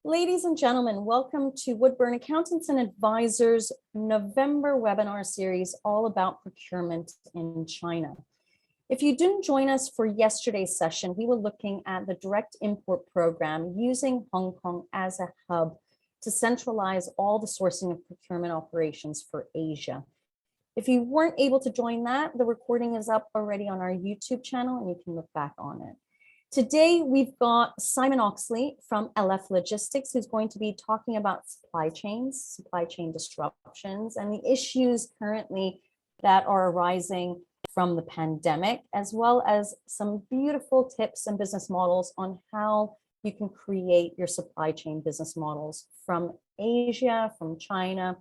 Ladies and gentlemen, welcome to Woodburn Accountants and Advisors November webinar series all about procurement in China. If you didn't join us for yesterday's session, we were looking at the direct import program using Hong Kong as a hub to centralize all the sourcing of procurement operations for Asia. If you weren't able to join that, the recording is up already on our YouTube channel and you can look back on it. Today, we've got Simon Oxley from LF Logistics, who's going to be talking about supply chains, supply chain disruptions, and the issues currently that are arising from the pandemic, as well as some beautiful tips and business models on how you can create your supply chain business models from Asia, from China,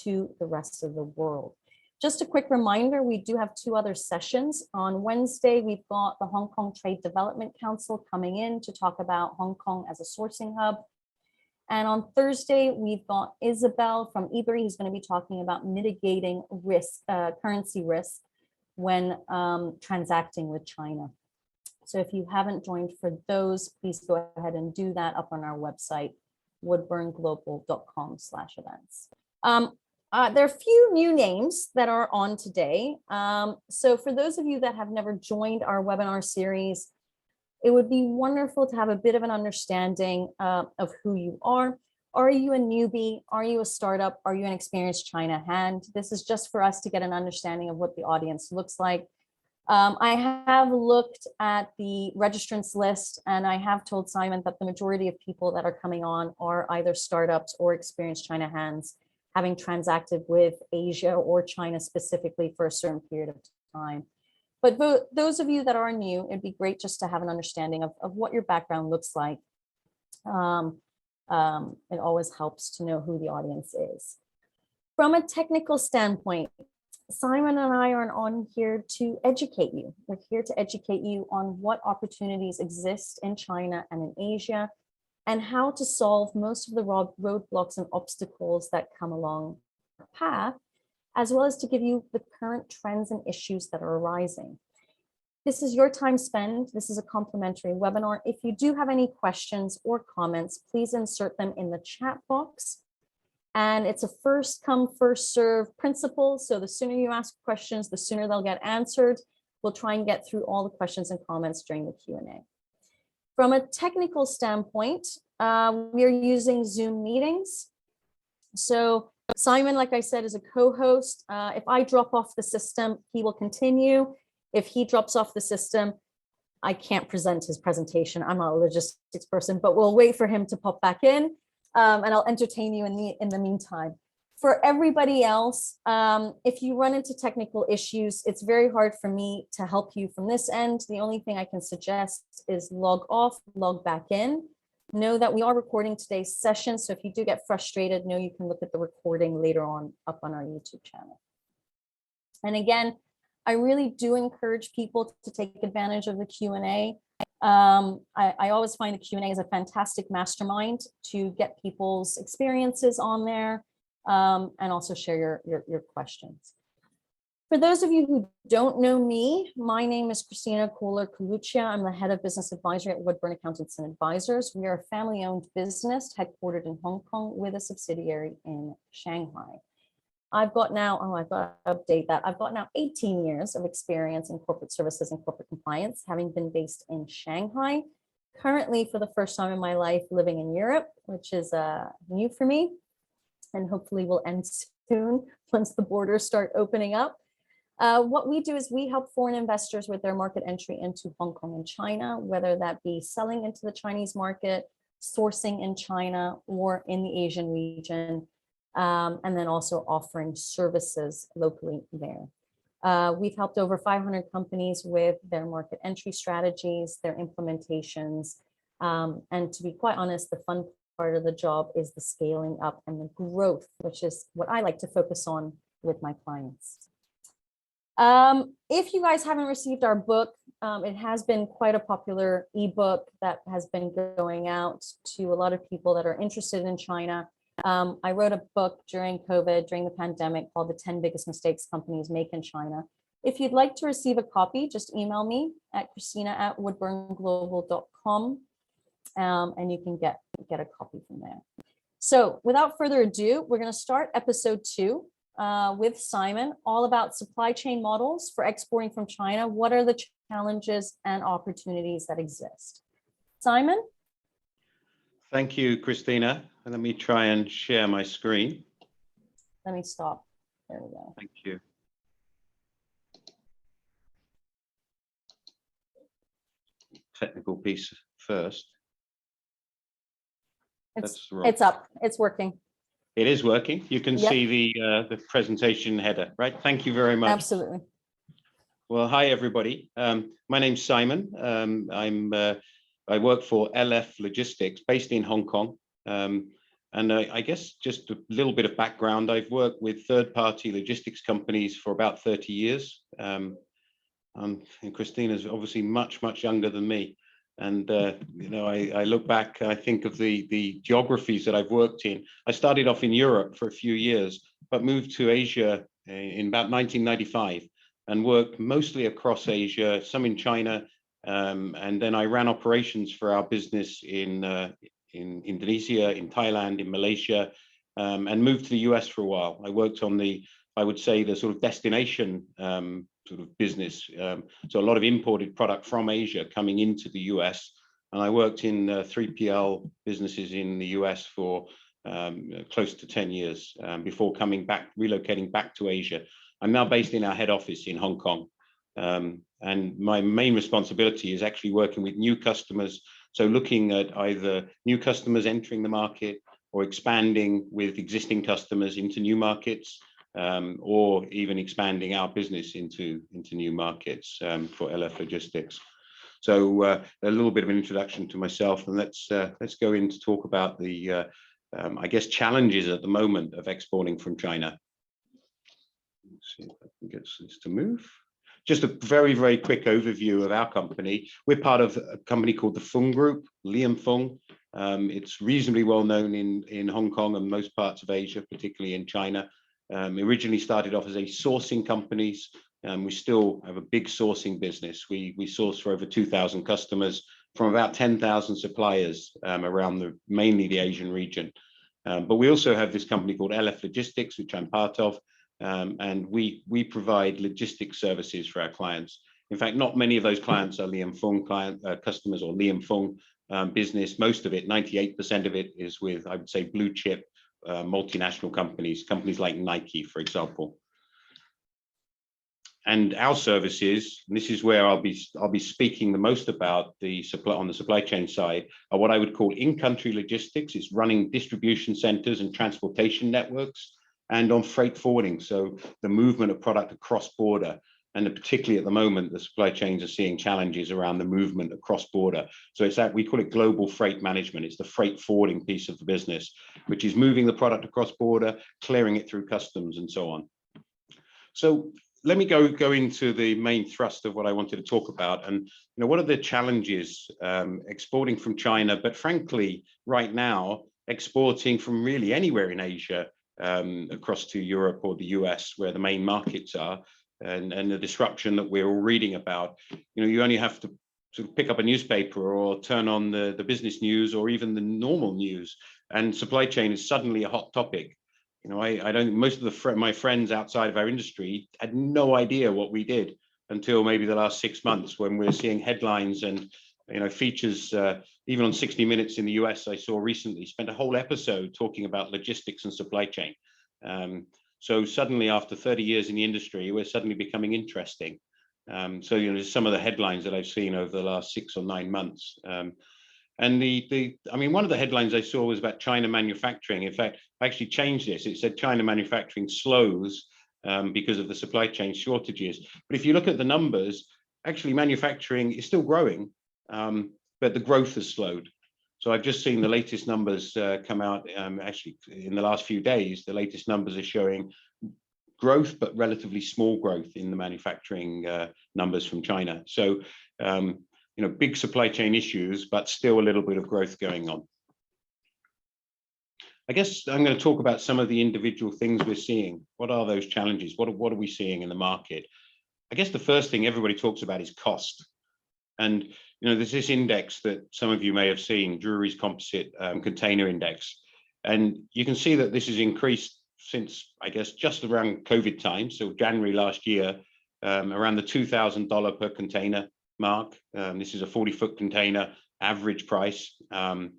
to the rest of the world. Just a quick reminder, we do have two other sessions. On Wednesday, we've got the Hong Kong Trade Development Council coming in to talk about Hong Kong as a sourcing hub. And on Thursday, we've got Isabel from eBury, who's going to be talking about mitigating risk, currency risk when transacting with China. So if you haven't joined for those, please go ahead and do that up on our website, woodburnglobal.com/events. There are a few new names that are on today. So for those of you that have never joined our webinar series, it would be wonderful to have a bit of an understanding of who you are. Are you a newbie? Are you a startup? Are you an experienced China hand? This is just for us to get an understanding of what the audience looks like. I have looked at the registrants list and I have told Simon that the majority of people that are coming on are either startups or experienced China hands, having transacted with Asia or China specifically for a certain period of time. But those of you that are new, it'd be great just to have an understanding of what your background looks like. It always helps to know who the audience is. From a technical standpoint, Simon and I are on here to educate you. We're here to educate you on what opportunities exist in China and in Asia, and how to solve most of the roadblocks and obstacles that come along the path, as well as to give you the current trends and issues that are arising. This is your time spent. This is a complimentary webinar. If you do have any questions or comments, please insert them in the chat box. And it's a first come, first serve principle. So the sooner you ask questions, the sooner they'll get answered. We'll try and get through all the questions and comments during the Q&A. From a technical standpoint, we are using Zoom meetings. So Simon, like I said, is a co-host. If I drop off the system, he will continue. If he drops off the system, I can't present his presentation. I'm not a logistics person, but we'll wait for him to pop back in, and I'll entertain you in the meantime. For everybody else, if you run into technical issues, it's very hard for me to help you from this end. The only thing I can suggest is log off, log back in. Know that we are recording today's session, so if you do get frustrated, know you can look at the recording later on up on our YouTube channel. And again, I really do encourage people to take advantage of the Q&A. I always find the Q&A is a fantastic mastermind to get people's experiences on there. And also share your questions. For those of you who don't know me, my name is Christina Kohler-Coluccia. I'm the head of business advisory at Woodburn Accountants and Advisors. We are a family-owned business headquartered in Hong Kong with a subsidiary in Shanghai. I've got now 18 years of experience in corporate services and corporate compliance, having been based in Shanghai. Currently, for the first time in my life, living in Europe, which is new for me, and hopefully will end soon once the borders start opening up. What we do is we help foreign investors with their market entry into Hong Kong and China, whether that be selling into the Chinese market, sourcing in China or in the Asian region, and then also offering services locally there. We've helped over 500 companies with their market entry strategies, their implementations, and to be quite honest, the fun part of the job is the scaling up and the growth, which is what I like to focus on with my clients. If you guys haven't received our book, it has been quite a popular ebook that has been going out to a lot of people that are interested in China. I wrote a book during COVID, during the pandemic, called The 10 Biggest Mistakes Companies Make in China. If you'd like to receive a copy, just email me at christina@woodburnglobal.com. And you can get get a copy from there. So without further ado, we're going to start episode 2 with Simon, all about supply chain models for exporting from China. What are the challenges and opportunities that exist? Simon? Thank you, Christina. Let me try and share my screen. Let me stop. There we go. Thank you. Technical piece first. It's up. It's working. It is working. You can see the presentation header, right? Thank you very much. Absolutely. Well, hi everybody. My name's Simon. I work for LF Logistics, based in Hong Kong. And I guess just a little bit of background. I've worked with third-party logistics companies for about 30 years. And Christina's obviously much younger than me. And you know, I look back, I think of the geographies that I've worked in. I started off in Europe for a few years, but moved to Asia in about 1995 and worked mostly across Asia, some in China, and then I ran operations for our business in Indonesia, in Thailand, in Malaysia, and moved to the US for a while. I worked on I would say, the sort of destination sort of business. So a lot of imported product from Asia coming into the US. And I worked in 3PL businesses in the US for close to 10 years before relocating back to Asia. I'm now based in our head office in Hong Kong. And my main responsibility is actually working with new customers. So looking at either new customers entering the market or expanding with existing customers into new markets, or even expanding our business into new markets for LF Logistics. So a little bit of an introduction to myself, and let's go in to talk about the I guess challenges at the moment of exporting from China. Let's see if I can get this to move. Just a very quick overview of our company. We're part of a company called the Fung Group, Liam Fung. It's reasonably well known in Hong Kong and most parts of Asia, particularly in China. Originally started off as a sourcing company. We still have a big sourcing business. We source for over 2,000 customers from about 10,000 suppliers around mainly the Asian region. But we also have this company called LF Logistics, which I'm part of, and we provide logistics services for our clients. In fact, not many of those clients are Liam Fung customers or Liam Fung business. Most of it, 98% of it, is with, I would say, blue chip multinational companies like Nike, for example. And our services, and this is where I'll be speaking the most about on the supply chain side, are what I would call in-country logistics. It's running distribution centers and transportation networks, and on freight forwarding, so the movement of product across border. And particularly at the moment, the supply chains are seeing challenges around the movement across border. So it's that we call it global freight management. It's the freight forwarding piece of the business, which is moving the product across border, clearing it through customs and so on. So let me go into the main thrust of what I wanted to talk about. And what are the challenges exporting from China, but frankly, right now, exporting from really anywhere in Asia across to Europe or the US, where the main markets are. And the disruption that we're all reading about. You only have to sort of pick up a newspaper or turn on the business news or even the normal news, and supply chain is suddenly a hot topic. I don't. Most of my friends outside of our industry had no idea what we did until maybe the last 6 months, when we're seeing headlines and features. Even on 60 Minutes in the US, I saw recently spent a whole episode talking about logistics and supply chain. So suddenly, after 30 years in the industry, we're suddenly becoming interesting. So there's some of the headlines that I've seen over the last 6 or 9 months. And I mean, one of the headlines I saw was about China manufacturing. In fact, I actually changed this. It said China manufacturing slows because of the supply chain shortages. But if you look at the numbers, actually manufacturing is still growing, but the growth has slowed. So I've just seen the latest numbers come out actually in the last few days. The latest numbers are showing growth, but relatively small growth in the manufacturing numbers from China. So, big supply chain issues, but still a little bit of growth going on. I guess I'm going to talk about some of the individual things we're seeing. What are those challenges? What are we seeing in the market? I guess the first thing everybody talks about is cost. And there's this index that some of you may have seen, Drury's Composite Container Index. And you can see that this has increased since, I guess, just around COVID time. So January last year, around the $2,000 per container mark. This is a 40-foot container average price. And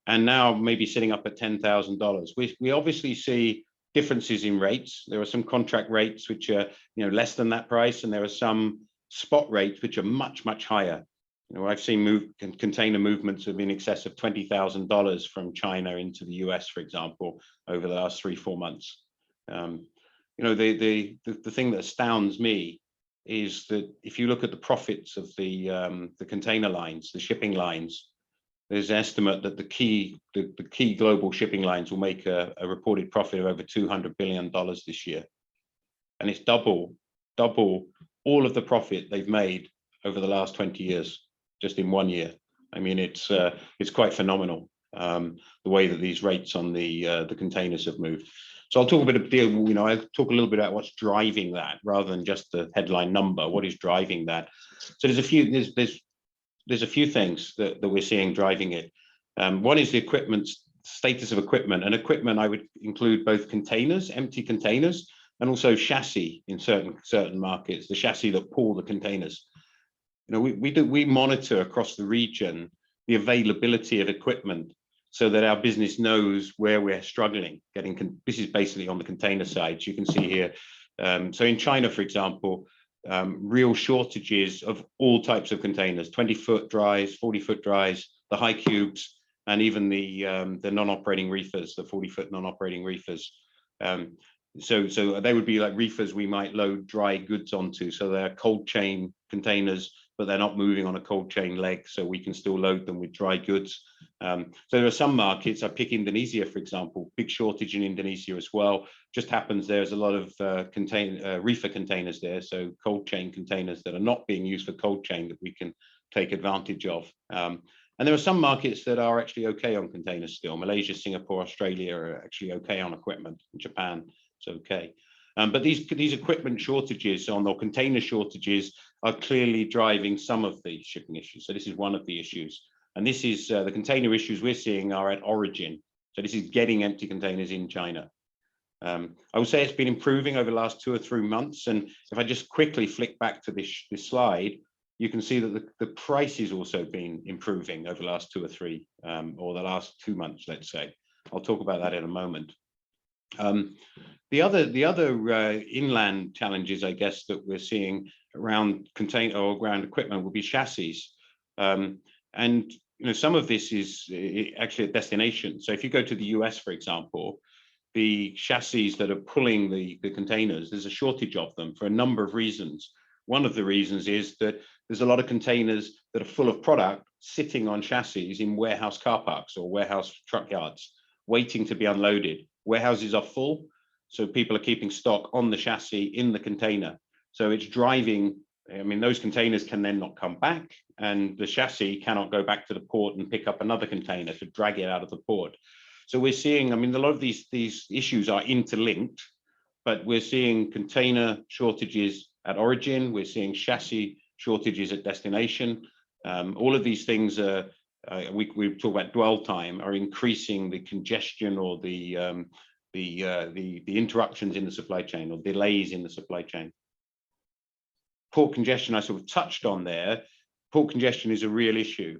now maybe sitting up at $10,000. We obviously see differences in rates. There are some contract rates which are less than that price, and there are some spot rates which are much, much higher. I've seen container movements of in excess of $20,000 from China into the US, for example, over the last 3-4 months. The thing that astounds me is that if you look at the profits of the container lines, the shipping lines, there's an estimate that the key global shipping lines will make a reported profit of over $200 billion this year, and it's double all of the profit they've made over the last 20 years. Just in 1 year. I mean, it's quite phenomenal, the way that these rates on the containers have moved. So I'll talk a bit I'll talk a little bit about what's driving that rather than just the headline number. What is driving that? So there's a few things that we're seeing driving it. One is the equipment status of equipment, and equipment I would include both containers, empty containers, and also chassis in certain markets, the chassis that pull the containers. We monitor across the region the availability of equipment so that our business knows where we're struggling. This is basically on the container side. So you can see here. So in China, for example, real shortages of all types of containers: 20-foot dries, 40-foot dries, the high cubes, and even the non-operating reefers, the 40-foot non-operating reefers. So they would be like reefers we might load dry goods onto. So they're cold chain containers, but they're not moving on a cold chain leg, so we can still load them with dry goods. So there are some markets, I pick Indonesia, for example, big shortage in Indonesia as well. Just happens there's a lot of reefer containers there, so cold chain containers that are not being used for cold chain that we can take advantage of. And there are some markets that are actually okay on containers still. Malaysia, Singapore, Australia are actually okay on equipment. In Japan, it's okay. But these equipment shortages or container shortages are clearly driving some of the shipping issues. So this is one of the issues. And this is the container issues we're seeing are at origin. So this is getting empty containers in China. I would say it's been improving over the last 2 or 3 months. And if I just quickly flick back to this slide, you can see that the price has also been improving over the last 2 or 3 or the last 2 months, let's say. I'll talk about that in a moment. The other inland challenges, I guess, that we're seeing around container or ground equipment will be chassis. And some of this is actually at destination. So if you go to the US, for example, the chassis that are pulling the containers, there's a shortage of them for a number of reasons. One of the reasons is that there's a lot of containers that are full of product sitting on chassis in warehouse car parks or warehouse truck yards, waiting to be unloaded. Warehouses are full, so people are keeping stock on the chassis in the container. So it's driving, those containers can then not come back, and the chassis cannot go back to the port and pick up another container to drag it out of the port. So we're seeing, a lot of these issues are interlinked, but we're seeing container shortages at origin, we're seeing chassis shortages at destination. All of these things are, we talk about dwell time, are increasing the congestion or the interruptions in the supply chain or delays in the supply chain. Port congestion, I sort of touched on there. Port congestion is a real issue.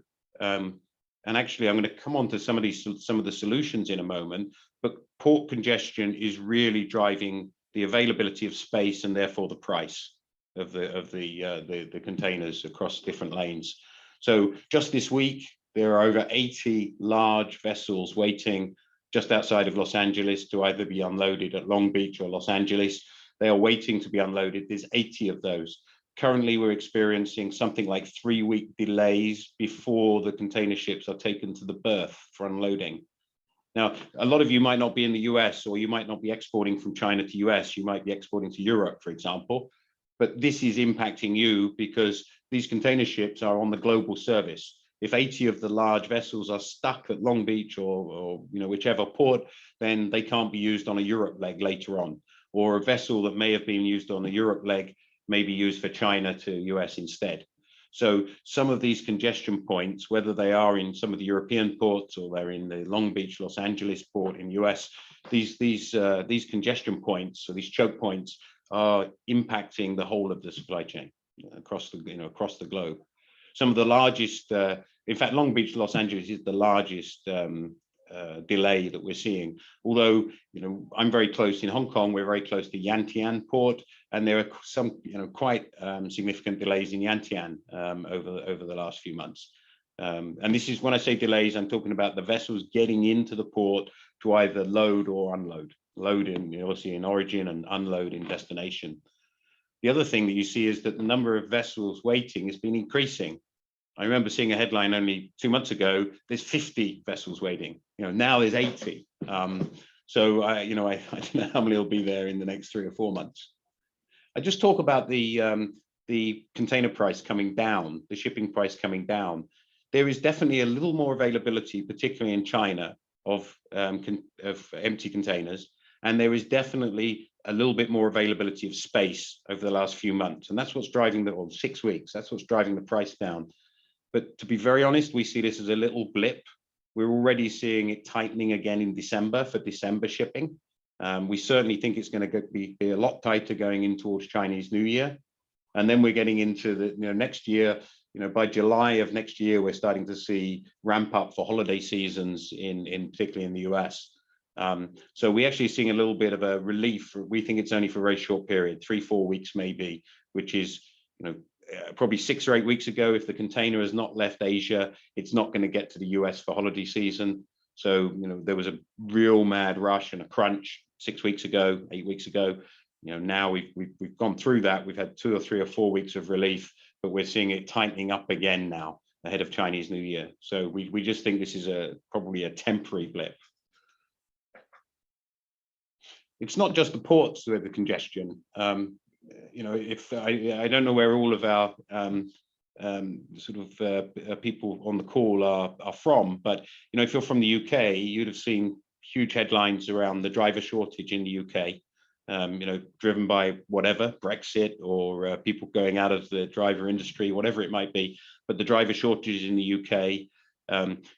And actually, I'm going to come on to some of the solutions in a moment, but port congestion is really driving the availability of space and therefore the price of the containers across different lanes. So just this week, there are over 80 large vessels waiting just outside of Los Angeles to either be unloaded at Long Beach or Los Angeles. They are waiting to be unloaded. There's 80 of those. Currently, we're experiencing something like 3-week delays before the container ships are taken to the berth for unloading. Now, a lot of you might not be in the US, or you might not be exporting from China to US. You might be exporting to Europe, for example. But this is impacting you because these container ships are on the global service. If 80 of the large vessels are stuck at Long Beach or whichever port, then they can't be used on a Europe leg later on. Or a vessel that may have been used on a Europe leg may be used for China to US instead. So some of these congestion points, whether they are in some of the European ports or they're in the Long Beach, Los Angeles port in US, these congestion points, or these choke points, are impacting the whole of the supply chain across the globe. Some of the largest, in fact, Long Beach, Los Angeles is the largest delay that we're seeing. Although, I'm very close in Hong Kong, we're very close to Yantian port, and there are some, quite significant delays in Yantian over the last few months. And this is, when I say delays, I'm talking about the vessels getting into the port to either load or unload. Load in, obviously, in origin, and unload in destination. The other thing that you see is that the number of vessels waiting has been increasing. I remember seeing a headline only 2 months ago, there's 50 vessels waiting. Now there's 80. So I don't know how many will be there in the next 3 or 4 months. I just talk about the container price coming down, the shipping price coming down. There is definitely a little more availability, particularly in China, of empty containers. And there is definitely a little bit more availability of space over the last few months. And that's what's driving 6 weeks, that's what's driving the price down. But to be very honest, we see this as a little blip. We're already seeing it tightening again in December for December shipping. We certainly think it's going to be a lot tighter going in towards Chinese New Year. And then we're getting into the next year. By July of next year, we're starting to see ramp up for holiday seasons particularly in the US. So we're actually seeing a little bit of a relief. We think it's only for a very short period, 3-4 weeks maybe, which is probably 6 or 8 weeks ago. If the container has not left Asia, it's not going to get to the US for holiday season. So there was a real mad rush and a crunch 6 weeks ago, 8 weeks ago. Now we've gone through that. We've had 2 or 3 or 4 weeks of relief, but we're seeing it tightening up again now ahead of Chinese New Year. So we just think this is probably a temporary blip. It's not just the ports with the congestion. If I don't know where all of our people on the call are from, but if you're from the UK, you'd have seen huge headlines around the driver shortage in the UK. Driven by whatever, Brexit, or people going out of the driver industry, whatever it might be. But the driver shortage in the UK,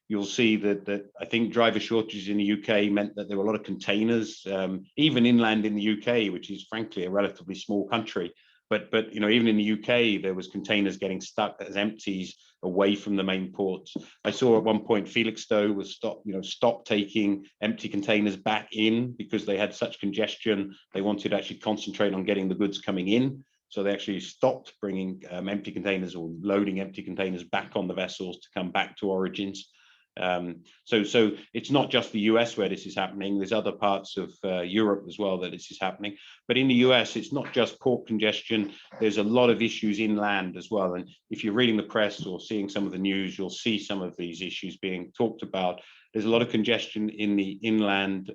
you'll see that I think driver shortages in the UK meant that there were a lot of containers, even inland in the UK, which is frankly a relatively small country. But even in the UK, there was containers getting stuck as empties away from the main ports. I saw at one point Felixstowe was stopped taking empty containers back in because they had such congestion. They wanted to actually concentrate on getting the goods coming in. So they actually stopped bringing empty containers or loading empty containers back on the vessels to come back to origins. So it's not just the US where this is happening. There's other parts of Europe as well that this is happening. But in the US, it's not just port congestion. There's a lot of issues inland as well. And if you're reading the press or seeing some of the news, you'll see some of these issues being talked about. There's a lot of congestion in the inland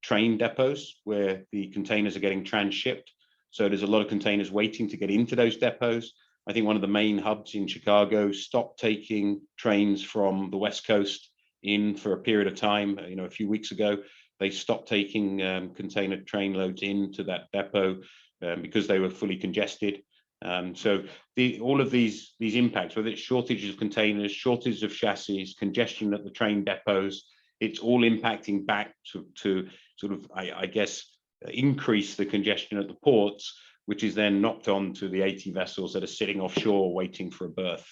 train depots where the containers are getting transshipped. So there's a lot of containers waiting to get into those depots. I think one of the main hubs in Chicago stopped taking trains from the West Coast in for a period of time. A few weeks ago, they stopped taking container train loads into that depot because they were fully congested. So all of these impacts, whether it's shortages of containers, shortages of chassis, congestion at the train depots, it's all impacting back to sort of, I guess, increase the congestion at the ports, which is then knocked on to the 80 vessels that are sitting offshore waiting for a berth.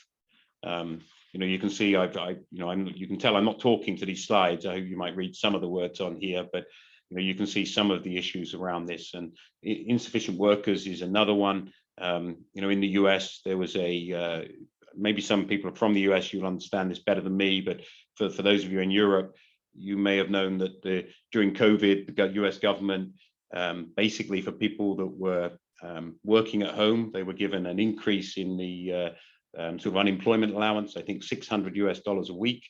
You can see, you can tell I'm not talking to these slides. I hope you might read some of the words on here, but you can see some of the issues around this. And insufficient workers is another one. In the US, there was maybe some people from the US, you'll understand this better than me, but for those of you in Europe, you may have known that during COVID, the US government, basically for people that were working at home, they were given an increase in the sort of unemployment allowance, I think $600 a week,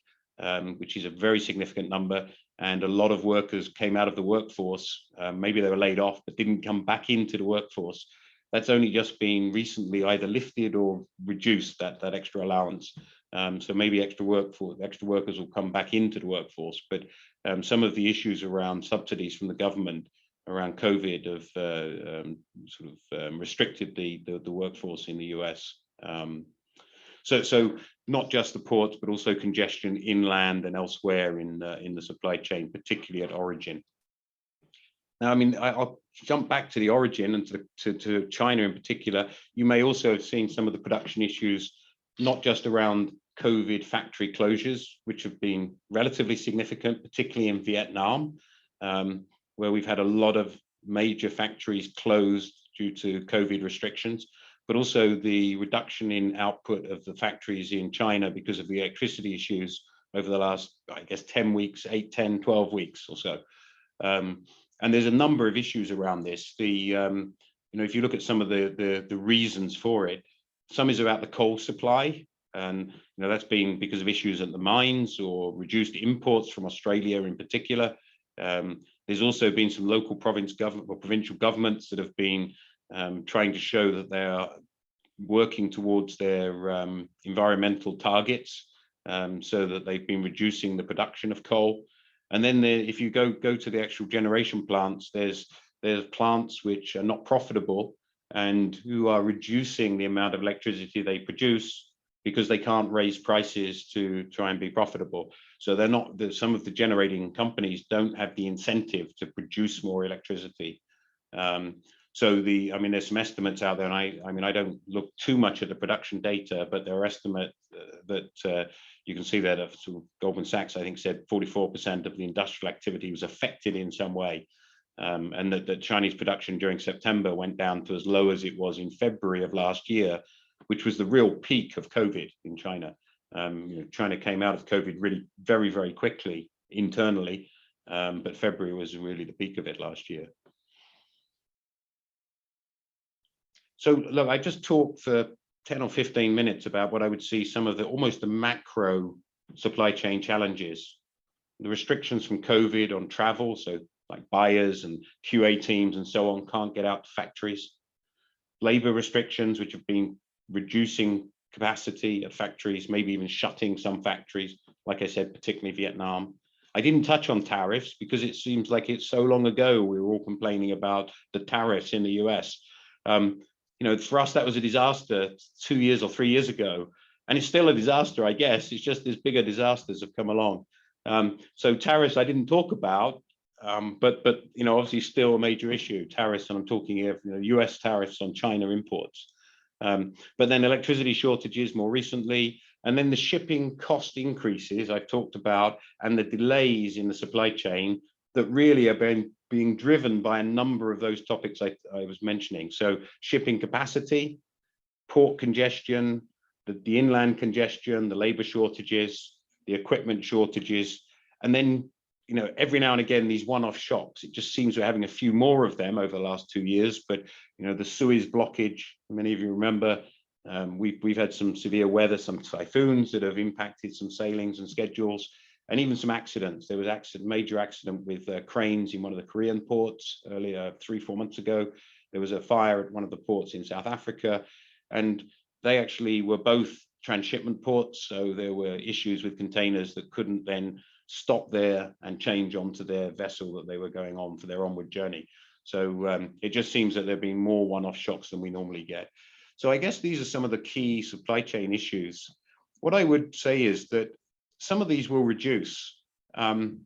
which is a very significant number. And a lot of workers came out of the workforce. Maybe they were laid off, but didn't come back into the workforce. That's only just been recently either lifted or reduced, that extra allowance. So maybe extra workers will come back into the workforce. But some of the issues around subsidies from the government around COVID have restricted the workforce in the US. So not just the ports, but also congestion inland and elsewhere in the supply chain, particularly at origin. Now, I mean, I'll jump back to the origin and to China in particular. You may also have seen some of the production issues, not just around COVID factory closures, which have been relatively significant, particularly in Vietnam, where we've had a lot of major factories closed due to COVID restrictions, but also the reduction in output of the factories in China because of the electricity issues over the last, I guess, 10 weeks, 8, 10, 12 weeks or so. And there's a number of issues around this. If you look at some of the reasons for it, some is about the coal supply, and that's been because of issues at the mines or reduced imports from Australia in particular. There's also been some local provincial governments that have been trying to show that they are working towards their environmental targets, so that they've been reducing the production of coal. And then if you go to the actual generation plants, there's plants which are not profitable and who are reducing the amount of electricity they produce because they can't raise prices to try and be profitable. So they're not, some of the generating companies don't have the incentive to produce more electricity. There's some estimates out there, and I don't look too much at the production data, but there are estimates that you can see that sort of Goldman Sachs, I think, said 44% of the industrial activity was affected in some way, and that Chinese production during September went down to as low as it was in February of last year, which was the real peak of COVID in China. China came out of COVID really very, very quickly internally, but February was really the peak of it last year. So look, I just talked for 10 or 15 minutes about what I would see some of almost the macro supply chain challenges. The restrictions from COVID on travel, so like buyers and QA teams and so on can't get out to factories. Labor restrictions, which have been reducing capacity at factories, maybe even shutting some factories, like I said, particularly Vietnam. I didn't touch on tariffs because it seems like it's so long ago we were all complaining about the tariffs in the US. For us, that was a disaster 2 years or 3 years ago, and it's still a disaster, I guess. It's just there's bigger disasters have come along. So tariffs I didn't talk about, but obviously still a major issue. Tariffs, and I'm talking here, US tariffs on China imports. But then electricity shortages more recently, and then the shipping cost increases I've talked about, and the delays in the supply chain that really are being driven by a number of those topics I was mentioning. So shipping capacity, port congestion, the inland congestion, the labor shortages, the equipment shortages, and then every now and again these one-off shocks. It just seems we're having a few more of them over the last 2 years. But the Suez blockage, many of you remember, we've had some severe weather, some typhoons that have impacted some sailings and schedules, and even some accidents. There was major accident with cranes in one of the Korean ports earlier, 3-4 months ago. There was a fire at one of the ports in South Africa, and they actually were both transshipment ports. So there were issues with containers that couldn't then stop there and change onto their vessel that they were going on for their onward journey. So it just seems that there have been more one-off shocks than we normally get. So I guess these are some of the key supply chain issues. What I would say is that some of these will reduce. The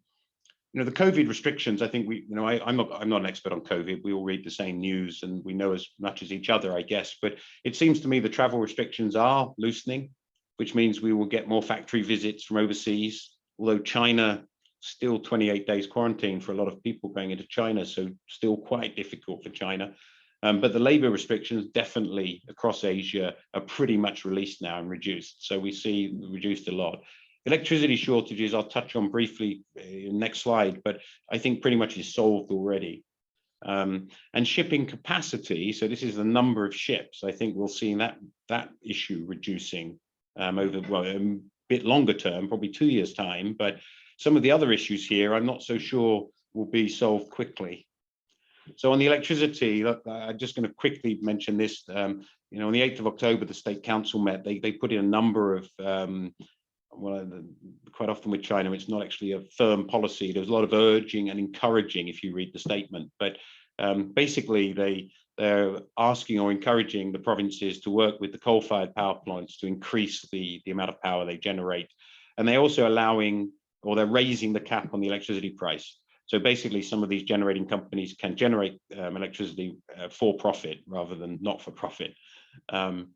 COVID restrictions, I think I'm not an expert on COVID. We all read the same news and we know as much as each other, I guess. But it seems to me the travel restrictions are loosening, which means we will get more factory visits from overseas. Although China, still 28 days quarantine for a lot of people going into China, so still quite difficult for China. But the labor restrictions definitely across Asia are pretty much released now and reduced. So we see reduced a lot. Electricity shortages, I'll touch on briefly in next slide, but I think pretty much is solved already. And shipping capacity, so this is the number of ships. I think we'll see that issue reducing over a bit longer term, probably 2 years' time. But some of the other issues here, I'm not so sure will be solved quickly. So on the electricity, look, I'm just going to quickly mention this. On the 8th of October, the State Council met. They put in a number of quite often with China, it's not actually a firm policy. There's a lot of urging and encouraging if you read the statement. But basically, they're asking or encouraging the provinces to work with the coal-fired power plants to increase the amount of power they generate. And they're also allowing, or they're raising the cap on the electricity price. So basically, some of these generating companies can generate electricity for profit rather than not for profit. And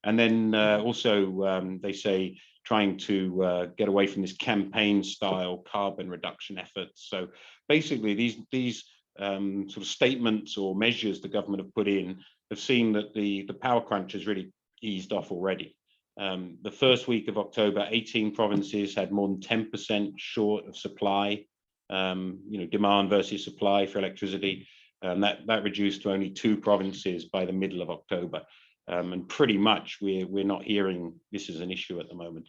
then also, they say, trying to get away from this campaign-style carbon reduction efforts. So basically, these sort of statements or measures the government have put in have seen that the power crunch has really eased off already. The first week of October, 18 provinces had more than 10% short of supply, demand versus supply for electricity. That reduced to only 2 provinces by the middle of October. And pretty much we're not hearing this is an issue at the moment.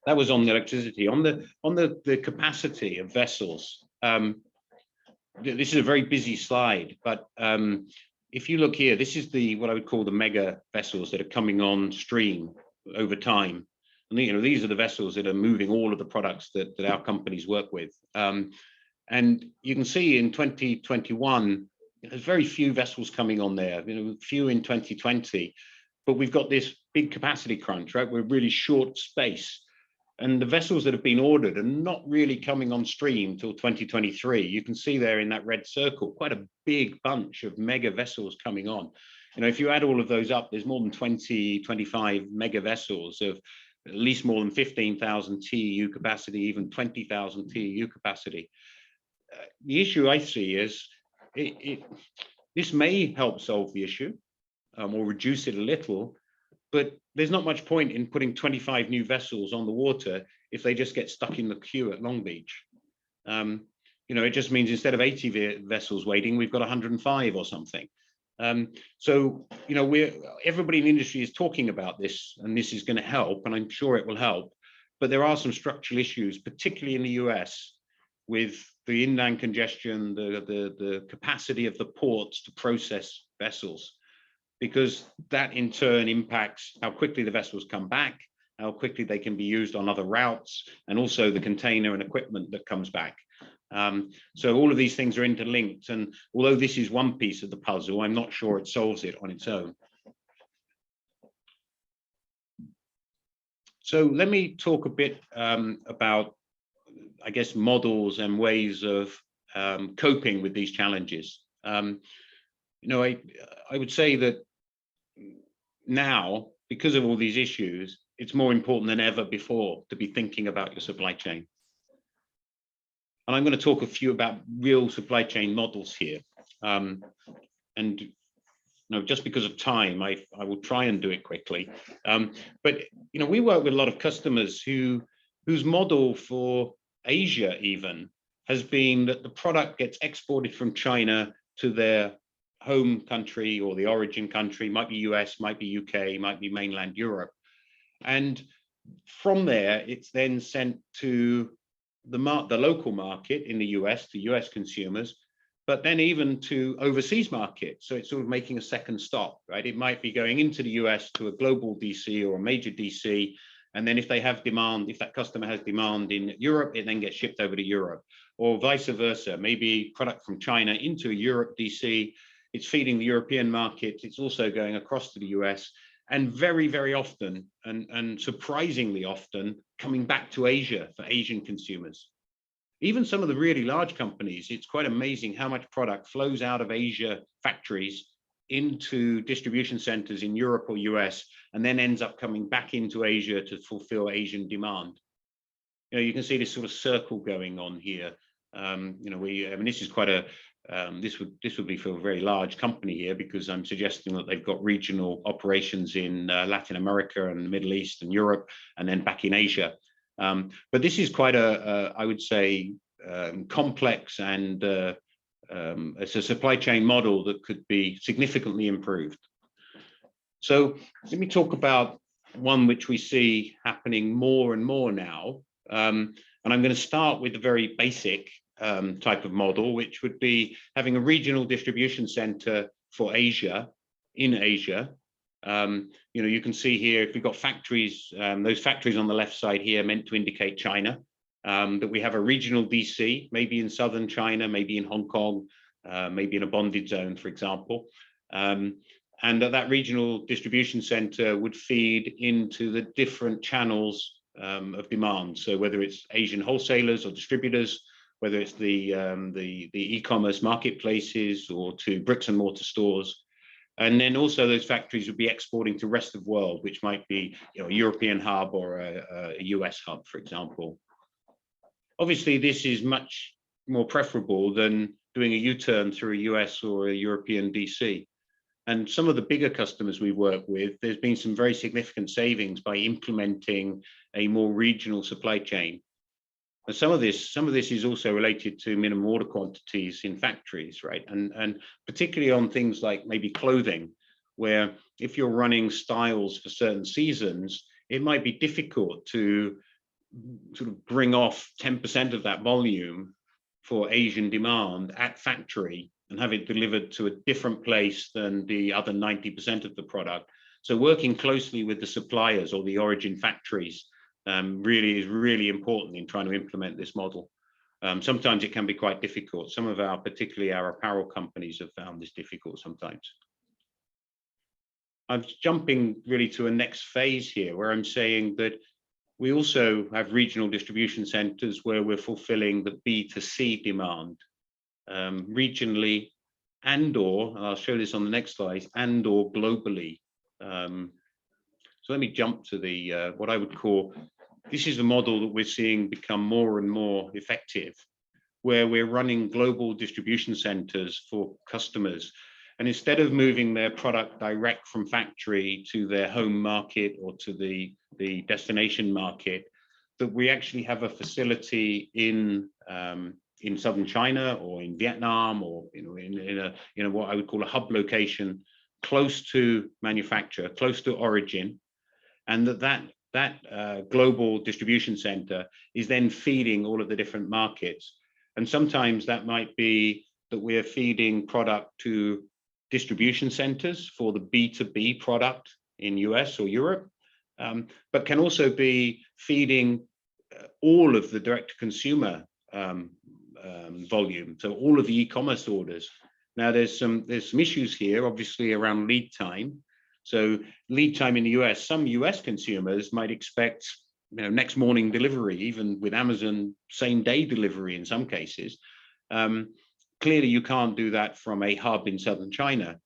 That was on the electricity. On the capacity of vessels, this is a very busy slide, but if you look here, this is what I would call the mega vessels that are coming on stream over time. And these are the vessels that are moving all of the products that our companies work with. And you can see in 2021, there's very few vessels coming on there, few in 2020, but we've got this big capacity crunch, right? We're really short space. And the vessels that have been ordered are not really coming on stream till 2023. You can see there in that red circle, quite a big bunch of mega vessels coming on. If you add all of those up, there's more than 25 mega vessels of at least more than 15,000 TEU capacity, even 20,000 TEU capacity. The issue I see is this may help solve the issue or reduce it a little, but there's not much point in putting 25 new vessels on the water if they just get stuck in the queue at Long Beach. It just means instead of 80 vessels waiting, we've got 105 or something. So everybody in the industry is talking about this, and this is going to help, and I'm sure it will help. But there are some structural issues, particularly in the US, with the inland congestion, the capacity of the ports to process vessels, because that in turn impacts how quickly the vessels come back, how quickly they can be used on other routes, and also the container and equipment that comes back. So all of these things are interlinked, and although this is one piece of the puzzle, I'm not sure it solves it on its own. So let me talk a bit about, I guess, models and ways of coping with these challenges. I would say that now, because of all these issues, it's more important than ever before to be thinking about your supply chain. And I'm going to talk a few about real supply chain models here. And just because of time, I will try and do it quickly. But we work with a lot of customers whose model for Asia even has been that the product gets exported from China to their home country or the origin country, might be US, might be UK, might be mainland Europe. And from there, it's then sent to the local market in the US, to US consumers, but then even to overseas markets. So it's sort of making a second stop, right? It might be going into the US to a global DC or a major DC. And then if they have demand, if that customer has demand in Europe, it then gets shipped over to Europe, or vice versa. Maybe product from China into a Europe DC, it's feeding the European market. It's also going across to the US, and very, very often, and surprisingly often, coming back to Asia for Asian consumers. Even some of the really large companies, it's quite amazing how much product flows out of Asia factories into distribution centers in Europe or US, and then ends up coming back into Asia to fulfill Asian demand. You can see this sort of circle going on here. This is quite a this would be for a very large company here, because I'm suggesting that they've got regional operations in Latin America and the Middle East and Europe, and then back in Asia. But this is quite I would say, complex, and it's a supply chain model that could be significantly improved. So let me talk about one which we see happening more and more now. And I'm going to start with the very basic type of model, which would be having a regional distribution center for Asia, in Asia. You can see here, if we've got factories, those factories on the left side here meant to indicate China, that we have a regional DC, maybe in southern China, maybe in Hong Kong, maybe in a bonded zone, for example. And that regional distribution center would feed into the different channels of demand. So whether it's Asian wholesalers or distributors, whether it's the e-commerce marketplaces or to bricks and mortar stores. And then also those factories would be exporting to rest of the world, which might be a European hub or a US hub, for example. Obviously, this is much more preferable than doing a U-turn through a US or a European DC. And some of the bigger customers we work with, there's been some very significant savings by implementing a more regional supply chain. And some of this is also related to minimum order quantities in factories, right? And particularly on things like maybe clothing, where if you're running styles for certain seasons, it might be difficult to sort of bring off 10% of that volume for Asian demand at factory and have it delivered to a different place than the other 90% of the product. So working closely with the suppliers or the origin factories really is really important in trying to implement this model. Sometimes it can be quite difficult. Some of particularly our apparel companies have found this difficult sometimes. I'm jumping really to a next phase here where I'm saying that we also have regional distribution centers where we're fulfilling the B2C demand regionally and I'll show this on the next slide, and or globally. So let me jump to the what I would call, this is a model that we're seeing become more and more effective, where we're running global distribution centers for customers. And instead of moving their product direct from factory to their home market or to the destination market, that we actually have a facility in southern China or in Vietnam or in a what I would call a hub location close to manufacture, close to origin, and that global distribution center is then feeding all of the different markets. And sometimes that might be that we're feeding product to distribution centers for the B2B product in US or Europe, but can also be feeding all of the direct-to-consumer volume, so all of the e-commerce orders. Now there's some issues here, obviously, around lead time. So lead time in the US, some US consumers might expect next morning delivery, even with Amazon same day delivery in some cases. Clearly you can't do that from a hub in southern China,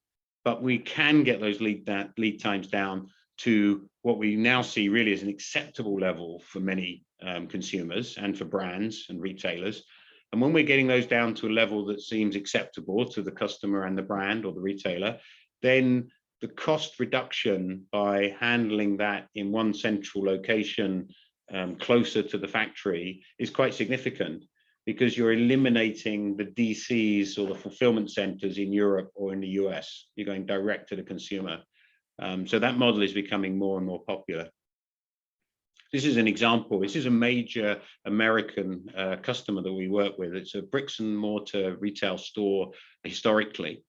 but we can get those lead times down to what we now see really as an acceptable level for many consumers and for brands and retailers. And when we're getting those down to a level that seems acceptable to the customer and the brand or the retailer, then the cost reduction by handling that in one central location closer to the factory is quite significant, because you're eliminating the DCs or the fulfillment centers in Europe or in the US. You're going direct to the consumer. So that model is becoming more and more popular. This is an example. This is a major American customer that we work with. It's a bricks and mortar retail store historically.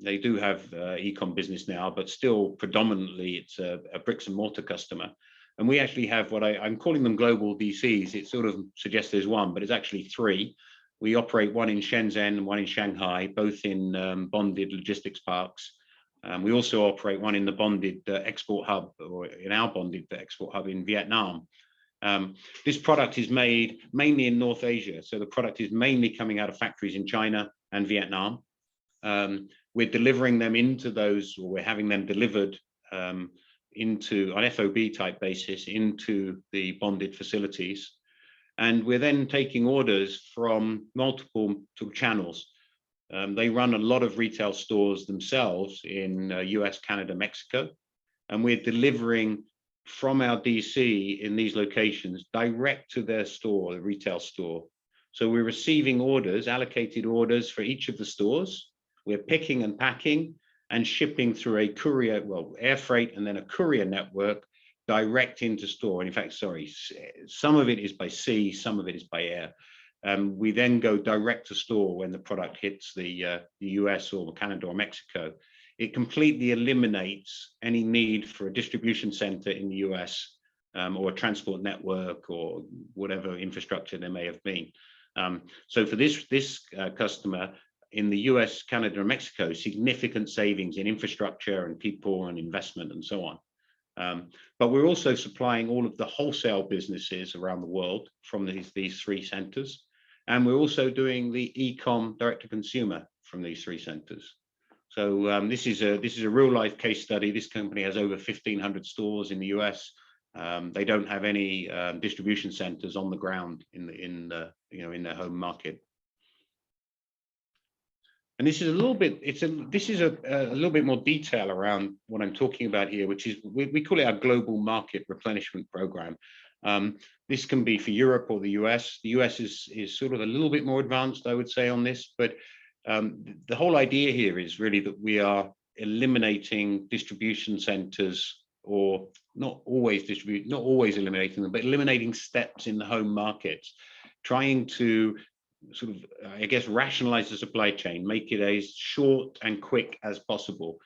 They do have e-com business now, but still predominantly it's a bricks and mortar customer. And we actually have what I'm calling them global DCs. It sort of suggests there's one, but it's actually three. We operate one in Shenzhen and one in Shanghai, both in bonded logistics parks. We also operate one in the bonded export hub, or in our bonded export hub in Vietnam. This product is made mainly in North Asia. So the product is mainly coming out of factories in China and Vietnam. We're delivering them into those, or we're having them delivered into on FOB type basis into the bonded facilities. And we're then taking orders from multiple channels. They run a lot of retail stores themselves in US, Canada, Mexico, and we're delivering from our DC in these locations direct to their store, the retail store. So we're receiving orders, allocated orders for each of the stores. We're picking and packing and shipping through a courier, well, air freight and then a courier network direct into store. And in fact, sorry, some of it is by sea, some of it is by air. We then go direct to store when the product hits the US or Canada or Mexico. It completely eliminates any need for a distribution center in the US or a transport network or whatever infrastructure there may have been. So for this customer, in the US, Canada, and Mexico, significant savings in infrastructure and people and investment and so on. But we're also supplying all of the wholesale businesses around the world from these three centers. And we're also doing the e-com direct to consumer from these three centers. So this is a real life case study. This company has over 1,500 stores in the US. They don't have any distribution centers on the ground in their home market. And this is a little bit, this is a little bit more detail around what I'm talking about here, which is, we call it our global market replenishment program. This can be for Europe or the US. The US is sort of a little bit more advanced, I would say, on this, but the whole idea here is really that we are eliminating distribution centers, or not always eliminating them, but eliminating steps in the home markets, trying to sort of, I guess, rationalize the supply chain, make it as short and quick as possible.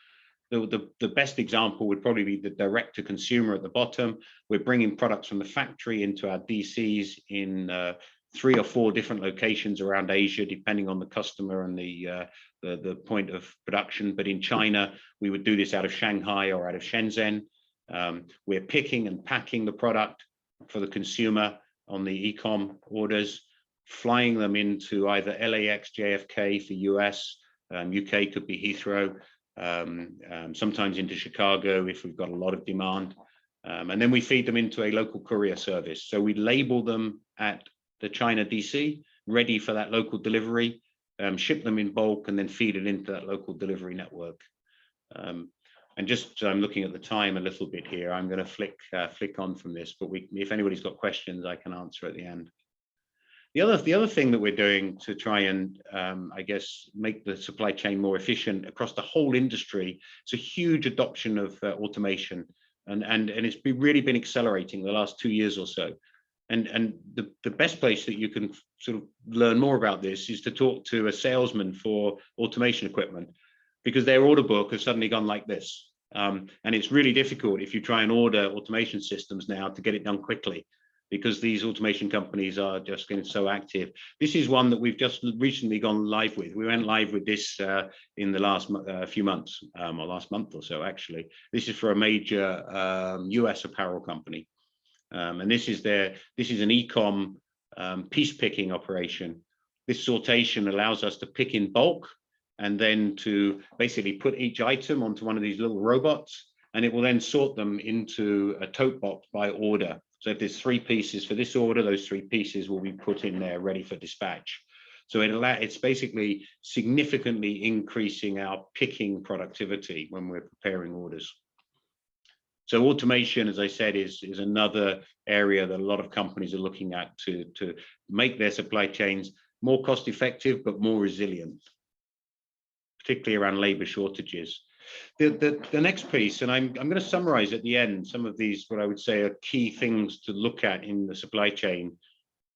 The best example would probably be the direct to consumer at the bottom. We're bringing products from the factory into our DCs in 3 or 4 different locations around Asia, depending on the customer and the point of production. But in China, we would do this out of Shanghai or out of Shenzhen. We're picking and packing the product for the consumer on the e-com orders, flying them into either LAX, JFK for US, UK could be Heathrow, sometimes into Chicago if we've got a lot of demand. And then we feed them into a local courier service. So we label them at the China DC, ready for that local delivery, ship them in bulk, and then feed it into that local delivery network. And just, I'm looking at the time a little bit here. I'm going to flick on from this, but if anybody's got questions, I can answer at the end. The other thing that we're doing to try and, I guess, make the supply chain more efficient across the whole industry, it's a huge adoption of automation, and it's really been accelerating the last 2 years or so. And the best place that you can sort of learn more about this is to talk to a salesman for automation equipment, because their order book has suddenly gone like this. And it's really difficult if you try and order automation systems now to get it done quickly, because these automation companies are just getting so active. This is one that we've just recently gone live with. We went live with this in the last few months, or last month or so, actually. This is for a major US apparel company. And this is an e-com piece picking operation. This sortation allows us to pick in bulk and then to basically put each item onto one of these little robots, and it will then sort them into a tote box by order. So if there's 3 pieces for this order, those 3 pieces will be put in there ready for dispatch. So it's basically significantly increasing our picking productivity when we're preparing orders. So automation, as I said, is another area that a lot of companies are looking at to make their supply chains more cost effective, but more resilient, particularly around labor shortages. The next piece, and I'm going to summarize at the end some of these, what I would say are key things to look at in the supply chain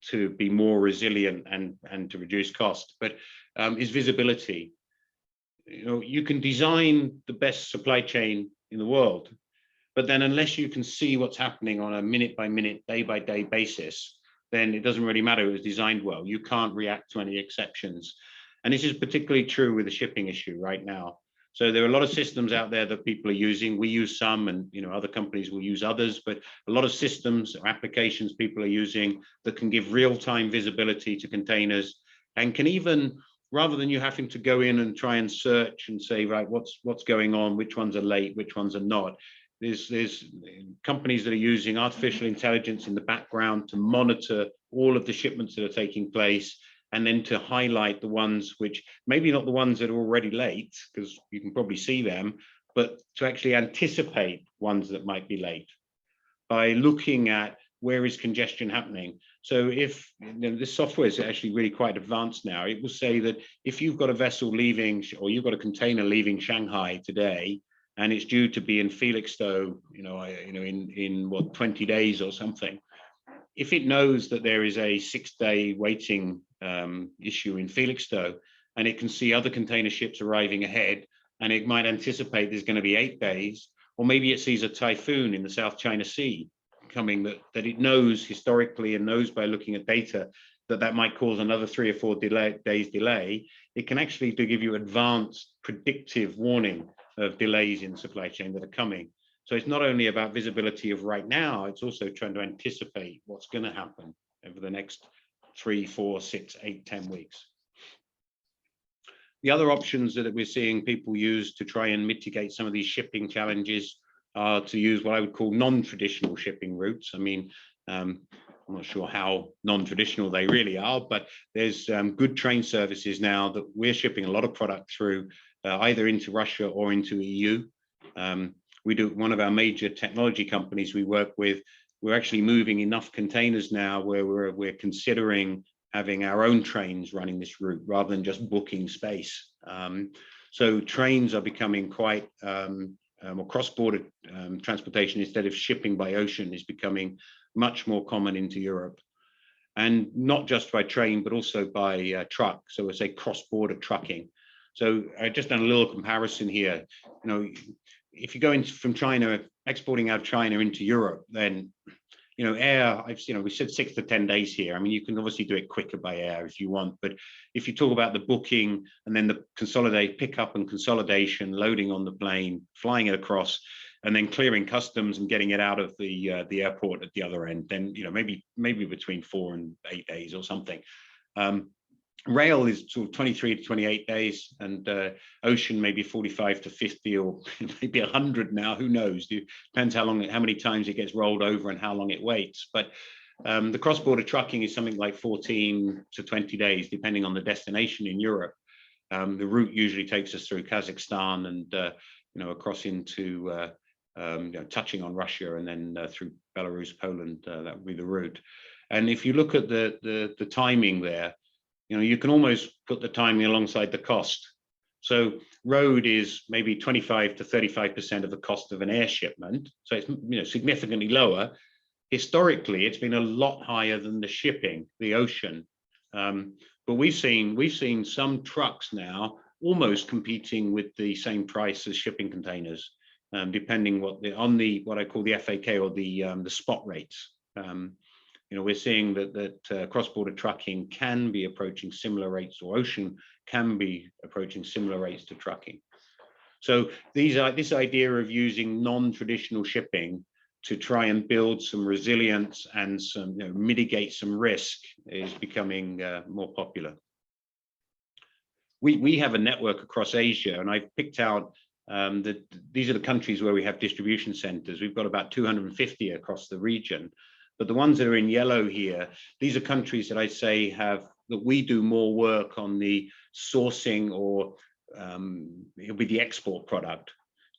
to be more resilient and to reduce cost, but is visibility. You know, you can design the best supply chain in the world, but then unless you can see what's happening on a minute by minute, day by day basis, then it doesn't really matter it was designed well. You can't react to any exceptions. And this is particularly true with the shipping issue right now. So there are a lot of systems out there that people are using. We use some, and other companies will use others, but a lot of systems or applications people are using that can give real-time visibility to containers, and can even, rather than you having to go in and try and search and say, right, what's going on, which ones are late, which ones are not. There's companies that are using artificial intelligence in the background to monitor all of the shipments that are taking place, and then to highlight the ones which maybe not the ones that are already late, because you can probably see them, but to actually anticipate ones that might be late by looking at where is congestion happening. So if this software is actually really quite advanced now, it will say that if you've got a vessel leaving, or you've got a container leaving Shanghai today, and it's due to be in Felixstowe, in what, 20 days or something, if it knows that there is a 6-day waiting issue in Felixstowe, and it can see other container ships arriving ahead, and it might anticipate there's going to be 8 days, or maybe it sees a typhoon in the South China Sea coming that it knows historically and knows by looking at data that might cause another 3 or 4 days delay, it can actually give you advanced predictive warning of delays in supply chain that are coming. So it's not only about visibility of right now, it's also trying to anticipate what's going to happen over the next 3, 4, 6, 8, 10 weeks. The other options that we're seeing people use to try and mitigate some of these shipping challenges are to use what I would call non-traditional shipping routes. I mean, I'm not sure how non-traditional they really are, but there's good train services now that we're shipping a lot of product through, either into Russia or into EU. We do, one of our major technology companies we work with, we're actually moving enough containers now where we're considering having our own trains running this route rather than just booking space. So trains are becoming quite, or cross-border transportation instead of shipping by ocean is becoming much more common into Europe. And not just by train, but also by truck. So we say cross-border trucking. So I just done a little comparison here. You know, if you go in from China, exporting out of China into Europe, then, you know, air, we said 6 to 10 days here. I mean, you can obviously do it quicker by air if you want, but if you talk about the booking and then the pickup and consolidation, loading on the plane, flying it across, and then clearing customs and getting it out of the airport at the other end, then, you know, maybe between 4 and 8 days or something. Rail is sort of 23 to 28 days, and ocean maybe 45 to 50, or maybe 100 now. Who knows? It depends how many times it gets rolled over and how long it waits. But the cross-border trucking is something like 14 to 20 days, depending on the destination in Europe. The route usually takes us through Kazakhstan and across into touching on Russia, and then through Belarus, Poland. That would be the route. And if you look at the timing there, you can almost put the timing alongside the cost. So road is maybe 25 to 35% of the cost of an air shipment. So it's significantly lower. Historically, it's been a lot higher than the shipping, the ocean. But we've seen some trucks now almost competing with the same price as shipping containers, depending what I call the FAK, or the spot rates. We're seeing that cross-border trucking can be approaching similar rates, or ocean can be approaching similar rates to trucking. So this idea of using non-traditional shipping to try and build some resilience and some mitigate some risk is becoming more popular. We have a network across Asia, and I've picked out that these are the countries where we have distribution centers. We've got about 250 across the region. But the ones that are in yellow here, these are countries that I say that we do more work on the sourcing, or it'll be the export product.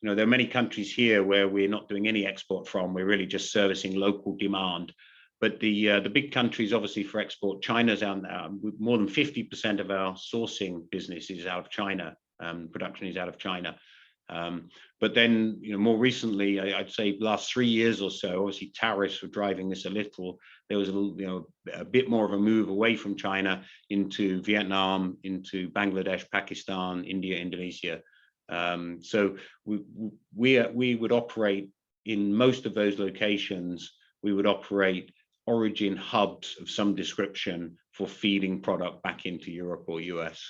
There are many countries here where we're not doing any export from. We're really just servicing local demand. But the big countries, obviously, for export, China's out now. More than 50% of our sourcing business is out of China. Production is out of China. But then, more recently, I'd say last 3 years or so, obviously tariffs were driving this a little. There was a bit more of a move away from China into Vietnam, into Bangladesh, Pakistan, India, Indonesia. So we would operate in most of those locations. We would operate origin hubs of some description for feeding product back into Europe or US.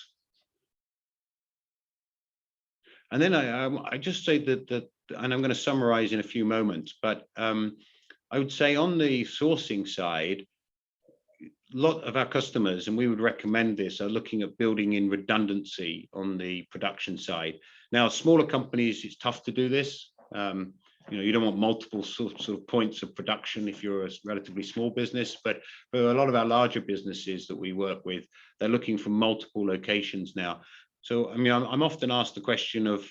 And then I just say that, and I'm going to summarize in a few moments, but I would say on the sourcing side, a lot of our customers, and we would recommend this, are looking at building in redundancy on the production side. Now, smaller companies, it's tough to do this. You don't want multiple sort of points of production if you're a relatively small business, but for a lot of our larger businesses that we work with, they're looking for multiple locations now. So, I mean, I'm often asked the question of,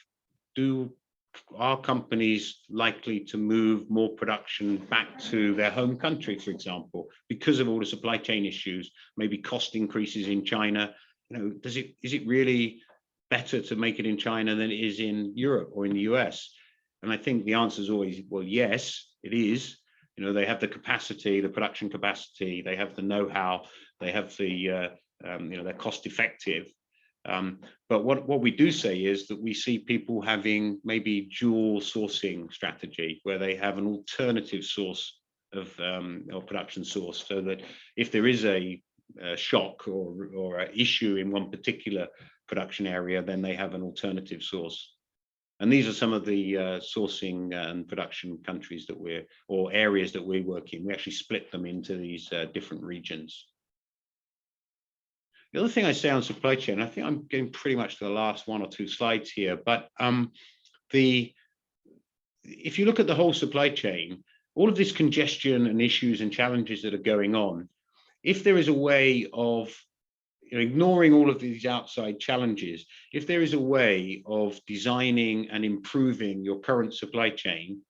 are companies likely to move more production back to their home country, for example, because of all the supply chain issues, maybe cost increases in China? Is it really better to make it in China than it is in Europe or in the US? And I think the answer is always, well, yes, it is. They have the capacity, the production capacity, they have the know-how, they have the, they're cost effective. But what we do say is that we see people having maybe dual sourcing strategy, where they have an alternative source of production source, so that if there is a shock or issue in one particular production area, then they have an alternative source. And these are some of the sourcing and production countries that or areas that we work in. We actually split them into these different regions. The other thing I say on supply chain, I think I'm getting pretty much to the last one or two slides here, but if you look at the whole supply chain, all of this congestion and issues and challenges that are going on, if there is a way of ignoring all of these outside challenges, if there is a way of designing and improving your current supply chain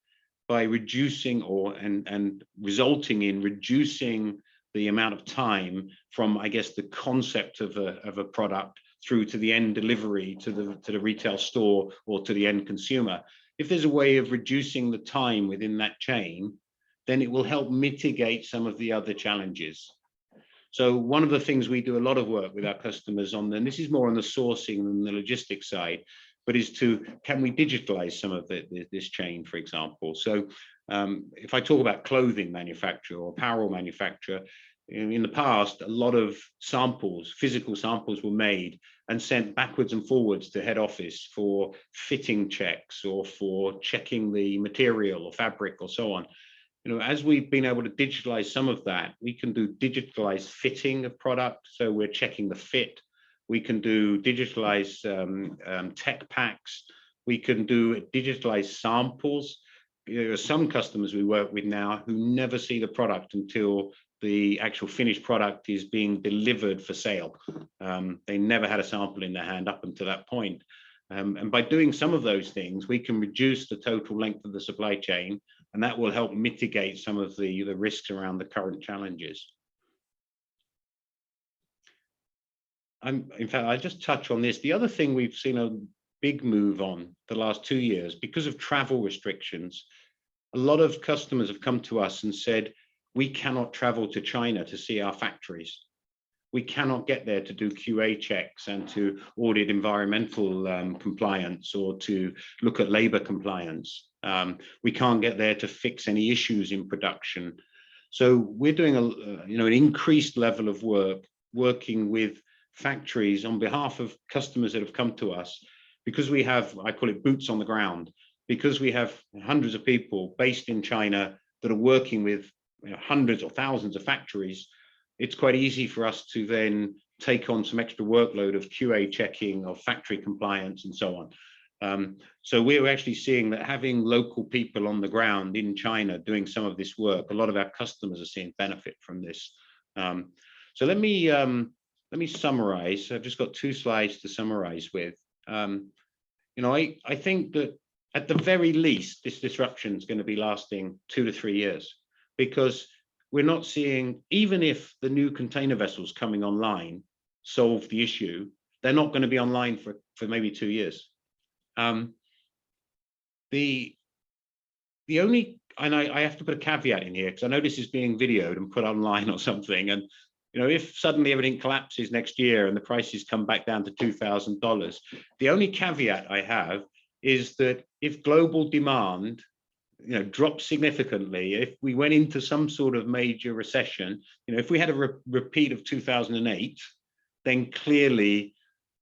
by reducing and resulting in reducing the amount of time from, I guess, the concept of a product through to the end delivery to the retail store or to the end consumer, if there's a way of reducing the time within that chain, then it will help mitigate some of the other challenges. So one of the things we do a lot of work with our customers on, and this is more on the sourcing and the logistics side, but is can we digitalize some of this chain, for example? So if I talk about clothing manufacturer or apparel manufacturer, in the past, a lot of samples, physical samples were made and sent backwards and forwards to head office for fitting checks or for checking the material or fabric or so on. As we've been able to digitalize some of that, we can do digitalized fitting of product. So we're checking the fit. We can do digitalized tech packs. We can do digitalized samples. There are some customers we work with now who never see the product until the actual finished product is being delivered for sale. They never had a sample in their hand up until that point. And by doing some of those things, we can reduce the total length of the supply chain, and that will help mitigate some of the risks around the current challenges. In fact, I'll just touch on this. The other thing we've seen a big move on the last 2 years, because of travel restrictions, a lot of customers have come to us and said, we cannot travel to China to see our factories. We cannot get there to do QA checks and to audit environmental compliance or to look at labor compliance. We can't get there to fix any issues in production. So we're doing an increased level of work, working with factories on behalf of customers that have come to us, because we have, I call it boots on the ground, because we have hundreds of people based in China that are working with hundreds or thousands of factories. It's quite easy for us to then take on some extra workload of QA checking, of factory compliance, and so on. So we're actually seeing that having local people on the ground in China doing some of this work, a lot of our customers are seeing benefit from this. So let me summarize. I've just got 2 slides to summarize with. I think that at the very least, this disruption is going to be lasting 2 to 3 years, because we're not seeing, even if the new container vessels coming online solve the issue, they're not going to be online for maybe 2 years. The only, and I have to put a caveat in here, because I know this is being videoed and put online or something, and if suddenly everything collapses next year and the prices come back down to $2,000, the only caveat I have is that if global demand drops significantly, if we went into some sort of major recession, if we had a repeat of 2008, then clearly